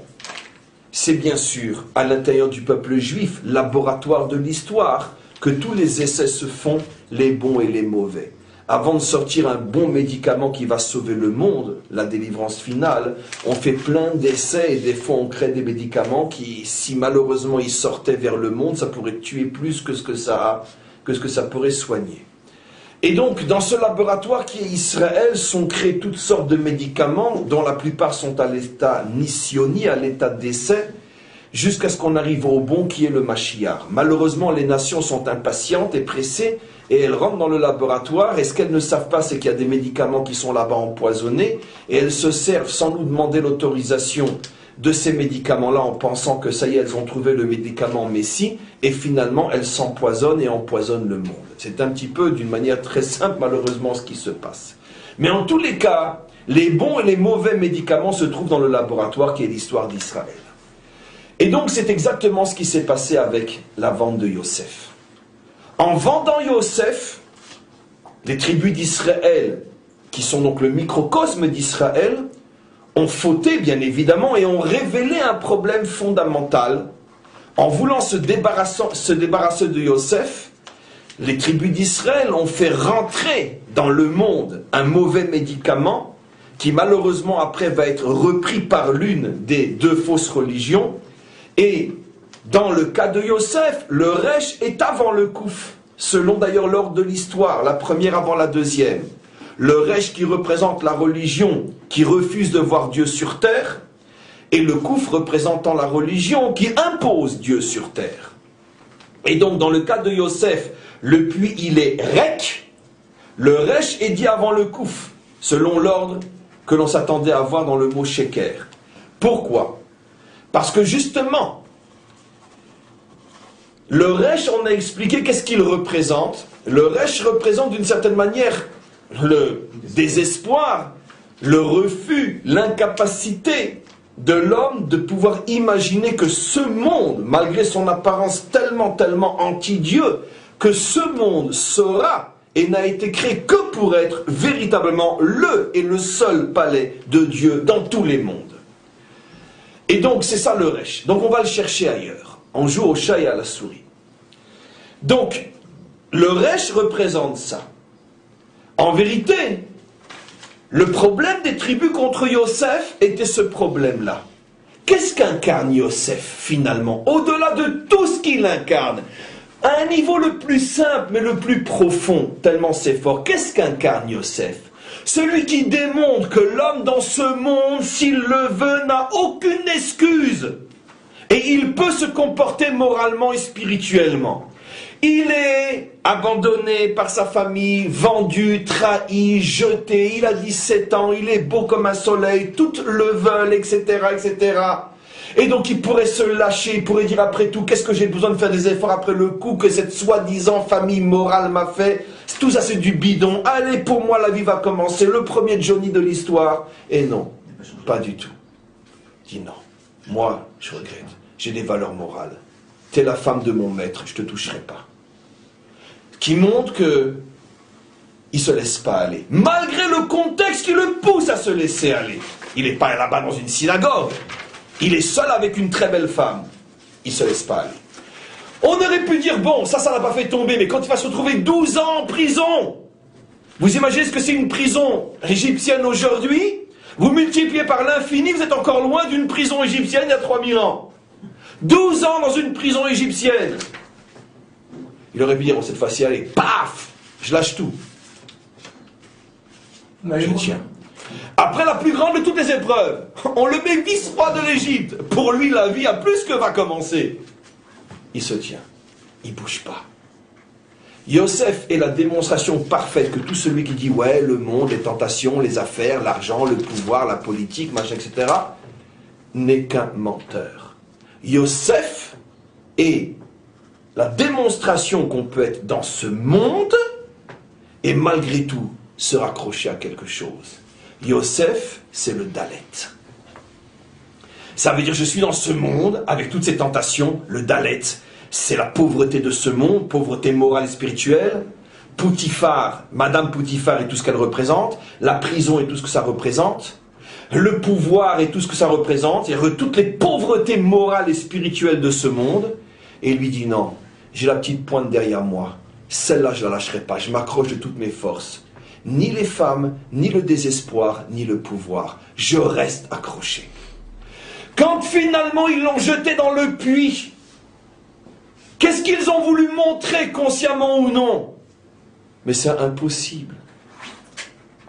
c'est bien sûr à l'intérieur du peuple juif, laboratoire de l'histoire, que tous les essais se font, les bons et les mauvais. Avant de sortir un bon médicament qui va sauver le monde, la délivrance finale, on fait plein d'essais et des fois on crée des médicaments qui, si malheureusement ils sortaient vers le monde, ça pourrait tuer plus que ce que ça pourrait soigner. Et donc, dans ce laboratoire qui est Israël, sont créés toutes sortes de médicaments, dont la plupart sont à l'état nissioni, à l'état d'essai, jusqu'à ce qu'on arrive au bon qui est le Mashiach. Malheureusement, les nations sont impatientes et pressées, et elles rentrent dans le laboratoire, et ce qu'elles ne savent pas, c'est qu'il y a des médicaments qui sont là-bas empoisonnés, et elles se servent sans nous demander l'autorisation de ces médicaments-là en pensant que ça y est, elles ont trouvé le médicament Messie, et finalement elles s'empoisonnent et empoisonnent le monde. C'est un petit peu, d'une manière très simple, malheureusement, ce qui se passe. Mais en tous les cas, les bons et les mauvais médicaments se trouvent dans le laboratoire qui est l'histoire d'Israël. Et donc c'est exactement ce qui s'est passé avec la vente de Yosef. En vendant Yosef, les tribus d'Israël, qui sont donc le microcosme d'Israël, ont fauté, bien évidemment, et ont révélé un problème fondamental. En voulant se débarrasser de Yosef, les tribus d'Israël ont fait rentrer dans le monde un mauvais médicament qui malheureusement après va être repris par l'une des 2 fausses religions. Et dans le cas de Yosef, le Resh est avant le Kouf. selon d'ailleurs l'ordre de l'histoire, la première avant la deuxième. Le Resh qui représente la religion qui refuse de voir Dieu sur terre, et le Kouf représentant la religion qui impose Dieu sur terre. Et donc dans le cas de Yosef, le puits il est Rek, le Resh est dit avant le Kouf, selon l'ordre que l'on s'attendait à voir dans le mot Sheker. Pourquoi? Parce que justement, le Resh, on a expliqué qu'est-ce qu'il représente. Le Resh représente d'une certaine manière le désespoir, le refus, l'incapacité de l'homme de pouvoir imaginer que ce monde, malgré son apparence tellement anti-Dieu, que ce monde sera et n'a été créé que pour être véritablement le et le seul palais de Dieu dans tous les mondes. Et donc c'est ça le Resh. Donc on va le chercher ailleurs. On joue au chat et à la souris. Donc le Resh représente ça. En vérité, le problème des tribus contre Yosef était ce problème-là. Qu'est-ce qu'incarne Yosef finalement? Au-delà de tout ce qu'il incarne, à un niveau le plus simple mais le plus profond, tellement c'est fort, qu'est-ce qu'incarne Yosef? Celui qui démontre que l'homme dans ce monde, s'il le veut, n'a aucune excuse. Et il peut se comporter moralement et spirituellement. Il est abandonné par sa famille, vendu, trahi, jeté, il a 17 ans, il est beau comme un soleil, toutes le veulent, etc., etc. Et donc il pourrait se lâcher, il pourrait dire après tout, qu'est-ce que j'ai besoin de faire des efforts après le coup que cette soi-disant famille morale m'a fait? Tout ça c'est du bidon, allez pour moi la vie va commencer, le premier Johnny de l'histoire. Et non, pas du tout. Dis non, moi je regrette, j'ai des valeurs morales. T'es la femme de mon maître, je te toucherai pas. Qui montre que il se laisse pas aller, malgré le contexte qui le pousse à se laisser aller. Il n'est pas là-bas dans une synagogue, il est seul avec une très belle femme, il se laisse pas aller. On aurait pu dire, bon, ça l'a pas fait tomber, mais quand il va se retrouver 12 ans en prison, vous imaginez ce que c'est une prison égyptienne aujourd'hui? Vous multipliez par l'infini, vous êtes encore loin d'une prison égyptienne il y a 3000 ans. 12 ans dans une prison égyptienne. Il aurait pu dire, bon, cette fois-ci, allez, paf, je lâche tout. Je tiens. Après la plus grande de toutes les épreuves, on le met vice-roi de l'Égypte. Pour lui, la vie a plus que va commencer. Il se tient. Il ne bouge pas. Yosef est la démonstration parfaite que tout celui qui dit, ouais, le monde, les tentations, les affaires, l'argent, le pouvoir, la politique, machin, etc., n'est qu'un menteur. Yosef est la démonstration qu'on peut être dans ce monde et malgré tout se raccrocher à quelque chose. Yosef, c'est le Dalet. Ça veut dire je suis dans ce monde avec toutes ces tentations, le Dalet, c'est la pauvreté de ce monde, pauvreté morale et spirituelle. Poutifar, Madame Poutifar et tout ce qu'elle représente, la prison et tout ce que ça représente, le pouvoir et tout ce que ça représente, c'est-à-dire toutes les pauvretés morales et spirituelles de ce monde. Et il lui dit non, j'ai la petite pointe derrière moi, celle-là je ne la lâcherai pas, je m'accroche de toutes mes forces. Ni les femmes, ni le désespoir, ni le pouvoir, je reste accroché. Quand finalement ils l'ont jeté dans le puits, qu'est-ce qu'ils ont voulu montrer consciemment ou non? Mais c'est impossible.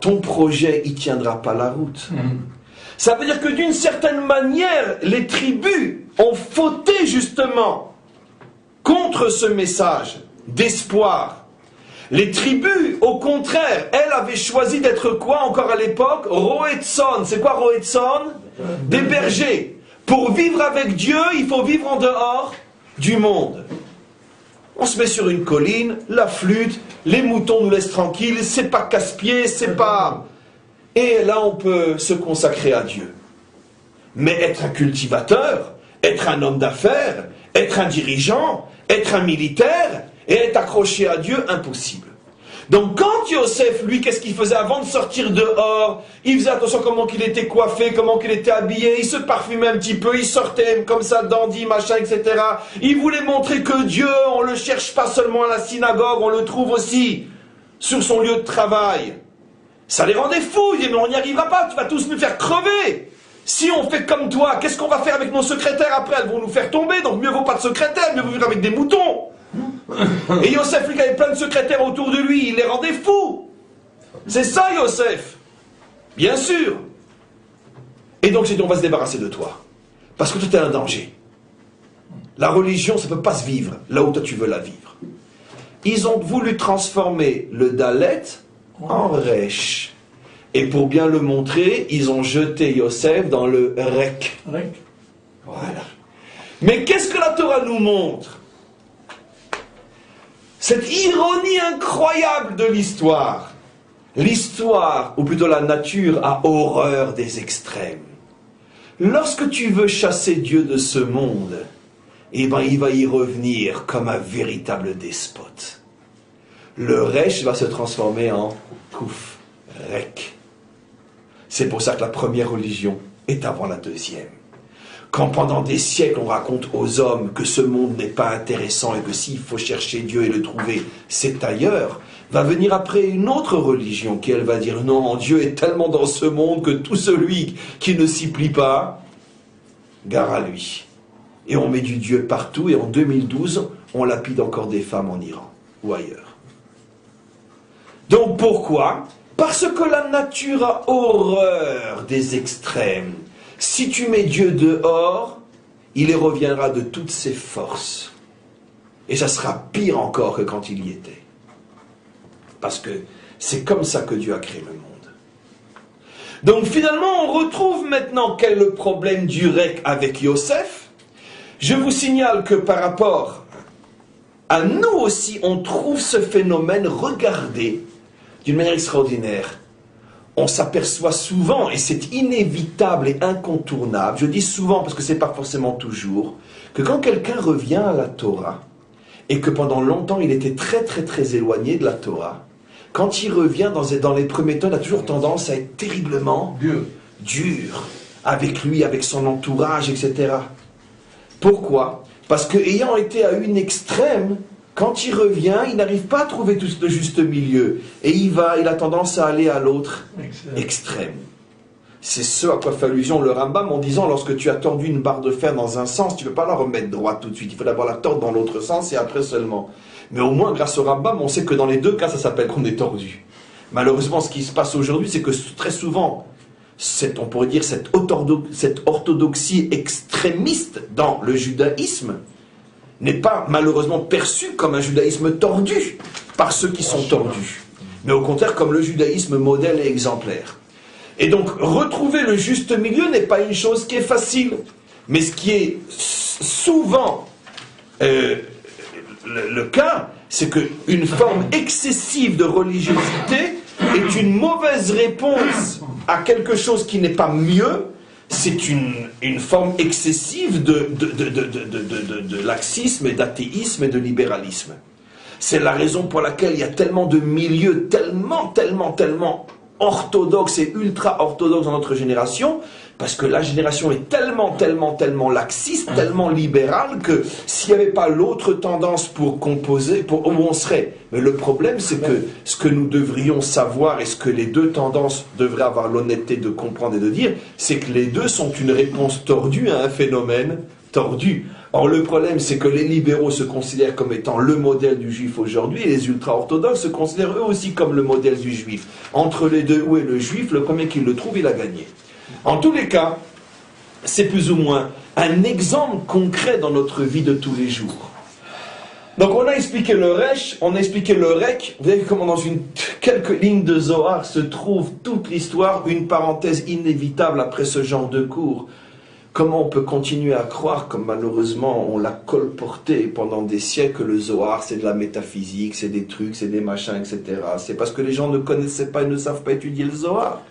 Ton projet, il ne tiendra pas la route. Ça veut dire que d'une certaine manière, les tribus ont fauté justement contre ce message d'espoir. Les tribus, au contraire, elles avaient choisi d'être quoi encore à l'époque? Roetson. C'est quoi Roetson? Des bergers. Pour vivre avec Dieu, il faut vivre en dehors du monde. On se met sur une colline, la flûte, les moutons nous laissent tranquilles, c'est pas casse-pied, c'est pas... Et là, on peut se consacrer à Dieu. Mais être un cultivateur, être un homme d'affaires, être un dirigeant, être un militaire, et être accroché à Dieu, impossible. Donc quand Yosef, lui, qu'est-ce qu'il faisait avant de sortir dehors? Il faisait attention comment qu'il était coiffé, comment qu'il était habillé, il se parfumait un petit peu, il sortait comme ça, dandy, machin, etc. Il voulait montrer que Dieu, on le cherche pas seulement à la synagogue, on le trouve aussi sur son lieu de travail. Ça les rendait fous, ils disaient, mais on n'y arrivera pas, tu vas tous nous faire crever. Si on fait comme toi, qu'est-ce qu'on va faire avec nos secrétaires après? Elles vont nous faire tomber, donc mieux vaut pas de secrétaire, mieux vaut vivre avec des moutons. Et Yosef, lui, qui avait plein de secrétaires autour de lui, il les rendait fous. C'est ça, Yosef. Bien sûr. Et donc, j'ai dit, on va se débarrasser de toi. Parce que toi, tu es un danger. La religion, ça ne peut pas se vivre là où toi, tu veux la vivre. Ils ont voulu transformer le Dalet en Resh. Et pour bien le montrer, ils ont jeté Yosef dans le Rek. Voilà. Mais qu'est-ce que la Torah nous montre? Cette ironie incroyable de l'histoire. L'histoire, ou plutôt la nature, a horreur des extrêmes. Lorsque tu veux chasser Dieu de ce monde, eh bien, il va y revenir comme un véritable despote. Le Resh va se transformer en Kouf, Rek. C'est pour ça que la première religion est avant la deuxième. Quand pendant des siècles on raconte aux hommes que ce monde n'est pas intéressant et que s'il faut chercher Dieu et le trouver, c'est ailleurs, va venir après une autre religion qui elle va dire non, Dieu est tellement dans ce monde que tout celui qui ne s'y plie pas, gare à lui. Et on met du Dieu partout et en 2012, on lapide encore des femmes en Iran ou ailleurs. Donc pourquoi? Parce que la nature a horreur des extrêmes. Si tu mets Dieu dehors, il y reviendra de toutes ses forces. Et ça sera pire encore que quand il y était. Parce que c'est comme ça que Dieu a créé le monde. Donc finalement, on retrouve maintenant quel est le problème du Rek avec Yosef. Je vous signale que par rapport à nous aussi, on trouve ce phénomène, regardez, d'une manière extraordinaire. On s'aperçoit souvent, et c'est inévitable et incontournable, je dis souvent parce que ce n'est pas forcément toujours, que quand quelqu'un revient à la Torah, et que pendant longtemps il était très très très éloigné de la Torah, quand il revient dans les premiers temps, il a toujours tendance à être terriblement dur avec lui, avec son entourage, etc. Pourquoi? Parce que ayant été à une extrême, quand il revient, il n'arrive pas à trouver tout le juste milieu. Et il a tendance à aller à l'autre extrême. C'est ce à quoi fait allusion le Rambam en disant, lorsque tu as tordu une barre de fer dans un sens, tu ne peux pas la remettre droite tout de suite. Il faut d'abord la tordre dans l'autre sens et après seulement. Mais au moins, grâce au Rambam, on sait que dans les deux cas, ça s'appelle qu'on est tordu. Malheureusement, ce qui se passe aujourd'hui, c'est que très souvent, on pourrait dire cette orthodoxie extrémiste dans le judaïsme n'est pas malheureusement perçue comme un judaïsme tordu par ceux qui sont tordus, mais au contraire comme le judaïsme modèle et exemplaire. Et donc retrouver le juste milieu n'est pas une chose qui est facile, mais ce qui est souvent le cas, c'est qu'une forme excessive de religiosité est une mauvaise réponse à quelque chose qui n'est pas mieux. C'est une forme excessive de laxisme et d'athéisme et de libéralisme. C'est la raison pour laquelle il y a tellement de milieux tellement orthodoxes et ultra-orthodoxes dans notre génération, parce que la génération est tellement laxiste, tellement libérale, que s'il n'y avait pas l'autre tendance pour composer, où on serait. Mais le problème, c'est que ce que nous devrions savoir, et ce que les deux tendances devraient avoir l'honnêteté de comprendre et de dire, c'est que les deux sont une réponse tordue à un phénomène tordu. Or, le problème, c'est que les libéraux se considèrent comme étant le modèle du juif aujourd'hui, et les ultra-orthodoxes se considèrent eux aussi comme le modèle du juif. Entre les deux, où est le juif? Le premier qui le trouve, il a gagné. En tous les cas, c'est plus ou moins un exemple concret dans notre vie de tous les jours. Donc on a expliqué le Resh, on a expliqué le Rek. Vous voyez comment dans quelques lignes de Zohar se trouve toute l'histoire, une parenthèse inévitable après ce genre de cours. Comment on peut continuer à croire, comme malheureusement on l'a colporté pendant des siècles, que le Zohar c'est de la métaphysique, c'est des trucs, c'est des machins, etc. C'est parce que les gens ne connaissaient pas et ne savent pas étudier le Zohar.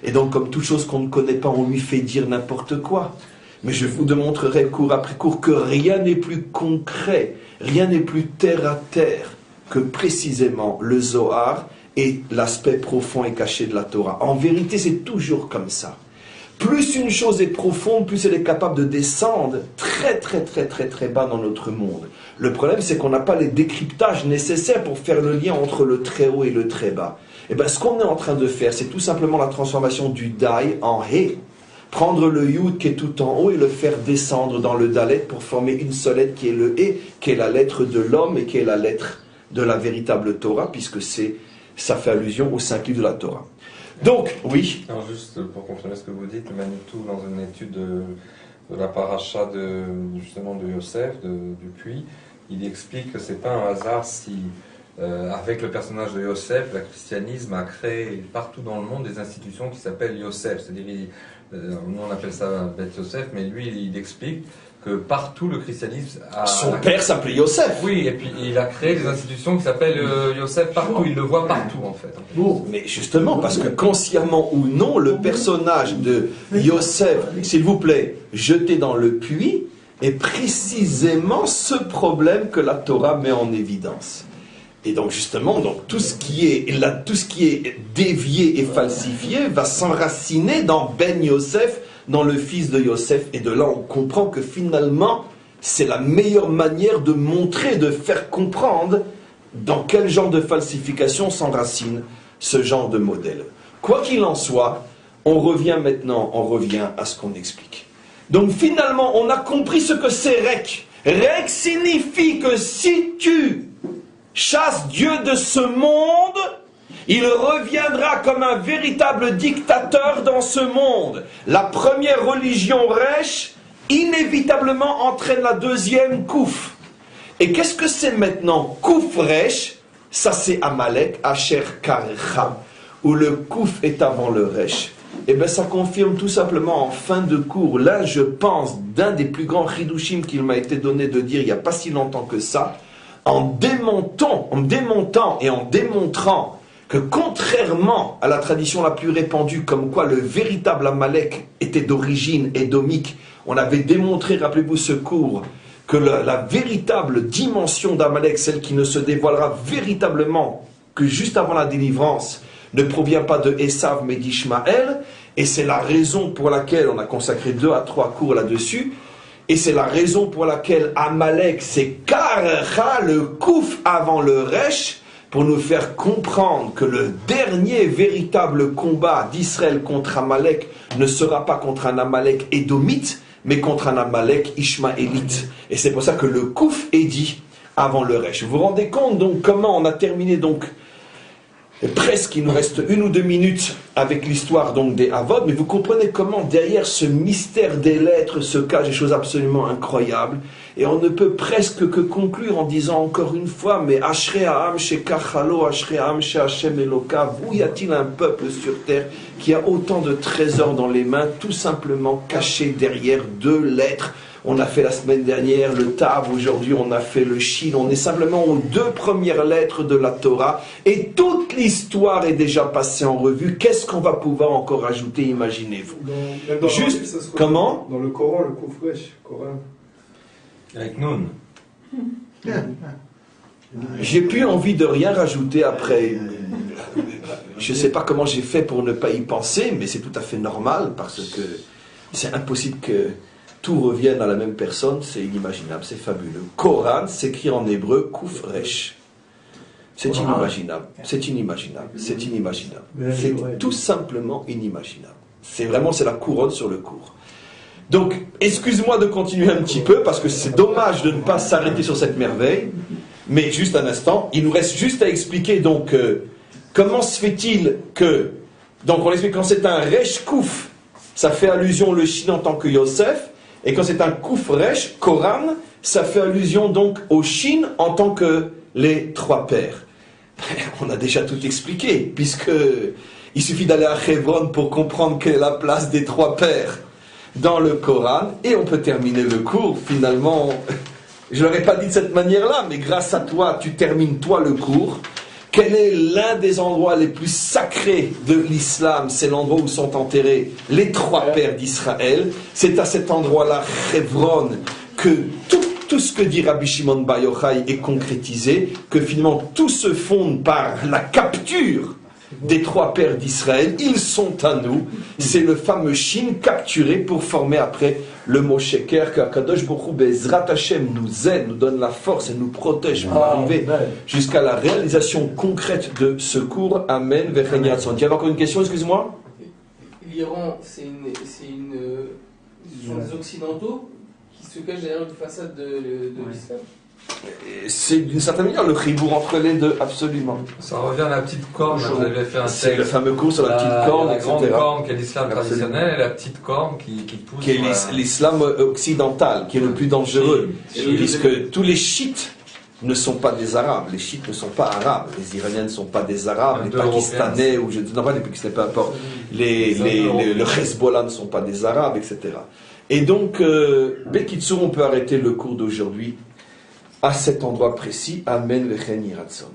Et donc, comme toute chose qu'on ne connaît pas, on lui fait dire n'importe quoi. Mais je vous démontrerai cours après cours que rien n'est plus concret, rien n'est plus terre à terre que précisément le Zohar et l'aspect profond et caché de la Torah. En vérité, c'est toujours comme ça. Plus une chose est profonde, plus elle est capable de descendre très bas dans notre monde. Le problème, c'est qu'on n'a pas les décryptages nécessaires pour faire le lien entre le très haut et le très bas. Et bien, ce qu'on est en train de faire, c'est tout simplement la transformation du Dai en He. prendre le Yud qui est tout en haut et le faire descendre dans le Dalet pour former une seule lettre qui est le E, qui est la lettre de l'homme et qui est la lettre de la véritable Torah, puisque ça fait allusion au 5 livres de la Torah. Donc, oui. Alors juste pour confirmer ce que vous dites, Manitou, dans une étude de la paracha justement de Yosef, du puits, il explique que c'est pas un hasard si, avec le personnage de Yosef, le christianisme a créé partout dans le monde des institutions qui s'appellent Yosef. C'est-à-dire, nous on appelle ça Beth Yosef, mais lui il explique que partout le christianisme a... Son père s'appelait Yosef. Oui, et puis il a créé des institutions qui s'appellent Yosef partout, il le voit partout en fait. Mais justement, parce que consciemment ou non, le personnage de Yosef, s'il vous plaît, jeté dans le puits, est précisément ce problème que la Torah met en évidence. Et donc justement, tout ce qui est dévié et falsifié va s'enraciner dans Ben Yosef, dans le fils de Yosef. Et de là, on comprend que finalement, c'est la meilleure manière de montrer, de faire comprendre dans quel genre de falsification s'enracine ce genre de modèle. Quoi qu'il en soit, on revient à ce qu'on explique. Donc finalement, on a compris ce que c'est Rek. Rek signifie que si tu chasses Dieu de ce monde, il reviendra comme un véritable dictateur dans ce monde. La première religion Resh, inévitablement entraîne la deuxième Kouf. Et qu'est-ce que c'est maintenant Kouf Resh? Ça c'est Amalek, Asher Karecha, où le Kouf est avant le Resh. Et bien ça confirme tout simplement en fin de cours. Là je pense d'un des plus grands Hidushim qu'il m'a été donné de dire il n'y a pas si longtemps que ça, en démontant et en démontrant que contrairement à la tradition la plus répandue, comme quoi le véritable Amalek était d'origine édomique, on avait démontré, rappelez-vous ce cours, que la véritable dimension d'Amalek, celle qui ne se dévoilera véritablement que juste avant la délivrance, ne provient pas de Esav mais d'Ishmaël, et c'est la raison pour laquelle on a consacré 2 à 3 cours là-dessus, et c'est la raison pour laquelle Amalek c'est Karecha, le Kouf avant le Resh, pour nous faire comprendre que le dernier véritable combat d'Israël contre Amalek ne sera pas contre un Amalek édomite, mais contre un Amalek ishmaélite. Et c'est pour ça que le Kouf est dit avant le Resh. Vous vous rendez compte donc comment on a terminé donc presque, il nous reste 1 ou 2 minutes avec l'histoire donc des Havod, mais vous comprenez comment derrière ce mystère des lettres se cachent des choses absolument incroyables. Et on ne peut presque que conclure en disant encore une fois, mais Ashrei Ha'am shekachalo, Ashrei Ha'am she'Hashem Eloka, où y a-t-il un peuple sur terre qui a autant de trésors dans les mains, tout simplement cachés derrière 2 lettres. On a fait la semaine dernière le Tav, aujourd'hui on a fait le Shin, on est simplement aux 2 premières lettres de la Torah, et toute l'histoire est déjà passée en revue. Qu'est-ce qu'on va pouvoir encore ajouter, imaginez-vous? Juste, comment? Dans le Coran, le Koufresh, Coran. Avec Noun. J'ai plus envie de rien rajouter après. Je ne sais pas comment j'ai fait pour ne pas y penser, mais c'est tout à fait normal, parce que c'est impossible que tout revienne à la même personne, c'est inimaginable, c'est fabuleux. Coran s'écrit en hébreu Koufresh. C'est inimaginable, c'est inimaginable, c'est inimaginable. C'est tout simplement inimaginable. C'est la couronne sur le cours. Donc, excuse-moi de continuer un petit peu, parce que c'est dommage de ne pas s'arrêter sur cette merveille, mais juste un instant, il nous reste juste à expliquer donc comment se fait-il que, donc on explique quand c'est un Resh Kouf, ça fait allusion le Shin en tant que Yosef, et quand c'est un Kouf Resh, Koran, ça fait allusion donc au Shin en tant que les 3 pères. On a déjà tout expliqué, puisque il suffit d'aller à Hebron pour comprendre quelle est la place des 3 pères dans le Coran, et on peut terminer le cours. Finalement, je ne l'aurais pas dit de cette manière-là, mais grâce à toi, tu termines toi le cours. Quel est l'un des endroits les plus sacrés de l'islam? C'est l'endroit où sont enterrés les 3 pères d'Israël. C'est à cet endroit-là, Hebron, que tout ce que dit Rabbi Shimon Bar Yochai est concrétisé, que finalement tout se fonde par la capture des 3 pères d'Israël. Ils sont à nous. C'est le fameux Shin capturé pour former après le mot Sheker, que Kadosh Baruch Hu Be'ezrat Hashem nous aide, nous donne la force et nous protège pour arriver jusqu'à la réalisation concrète de ce cours. Amen. Vecheni Ratzon. Tu avais encore une question, excuse-moi? Il l'Iran, ce sont des Occidentaux qui se cachent derrière une façade de l'islam. C'est d'une certaine manière le chibour entre les deux, absolument. Ça revient à la petite corne, vous avez fait un texte. C'est le fameux cours sur la petite corne, la etc. grande corne qui est l'islam Absolument. traditionnel et la petite corne qui pousse. Qui est l'islam occidental, qui est le plus dangereux. Puisque tous les chiites ne sont pas des arabes. Les chiites ne sont pas arabes. Les iraniens ne sont pas des arabes. Les pakistanais, ou je dis non pas les pakistanais, peu importe. Le Hezbollah ne sont pas des arabes, etc. Et donc, Bekitsour, on peut arrêter le cours d'aujourd'hui à cet endroit précis. Amen, Vechen Yiratson.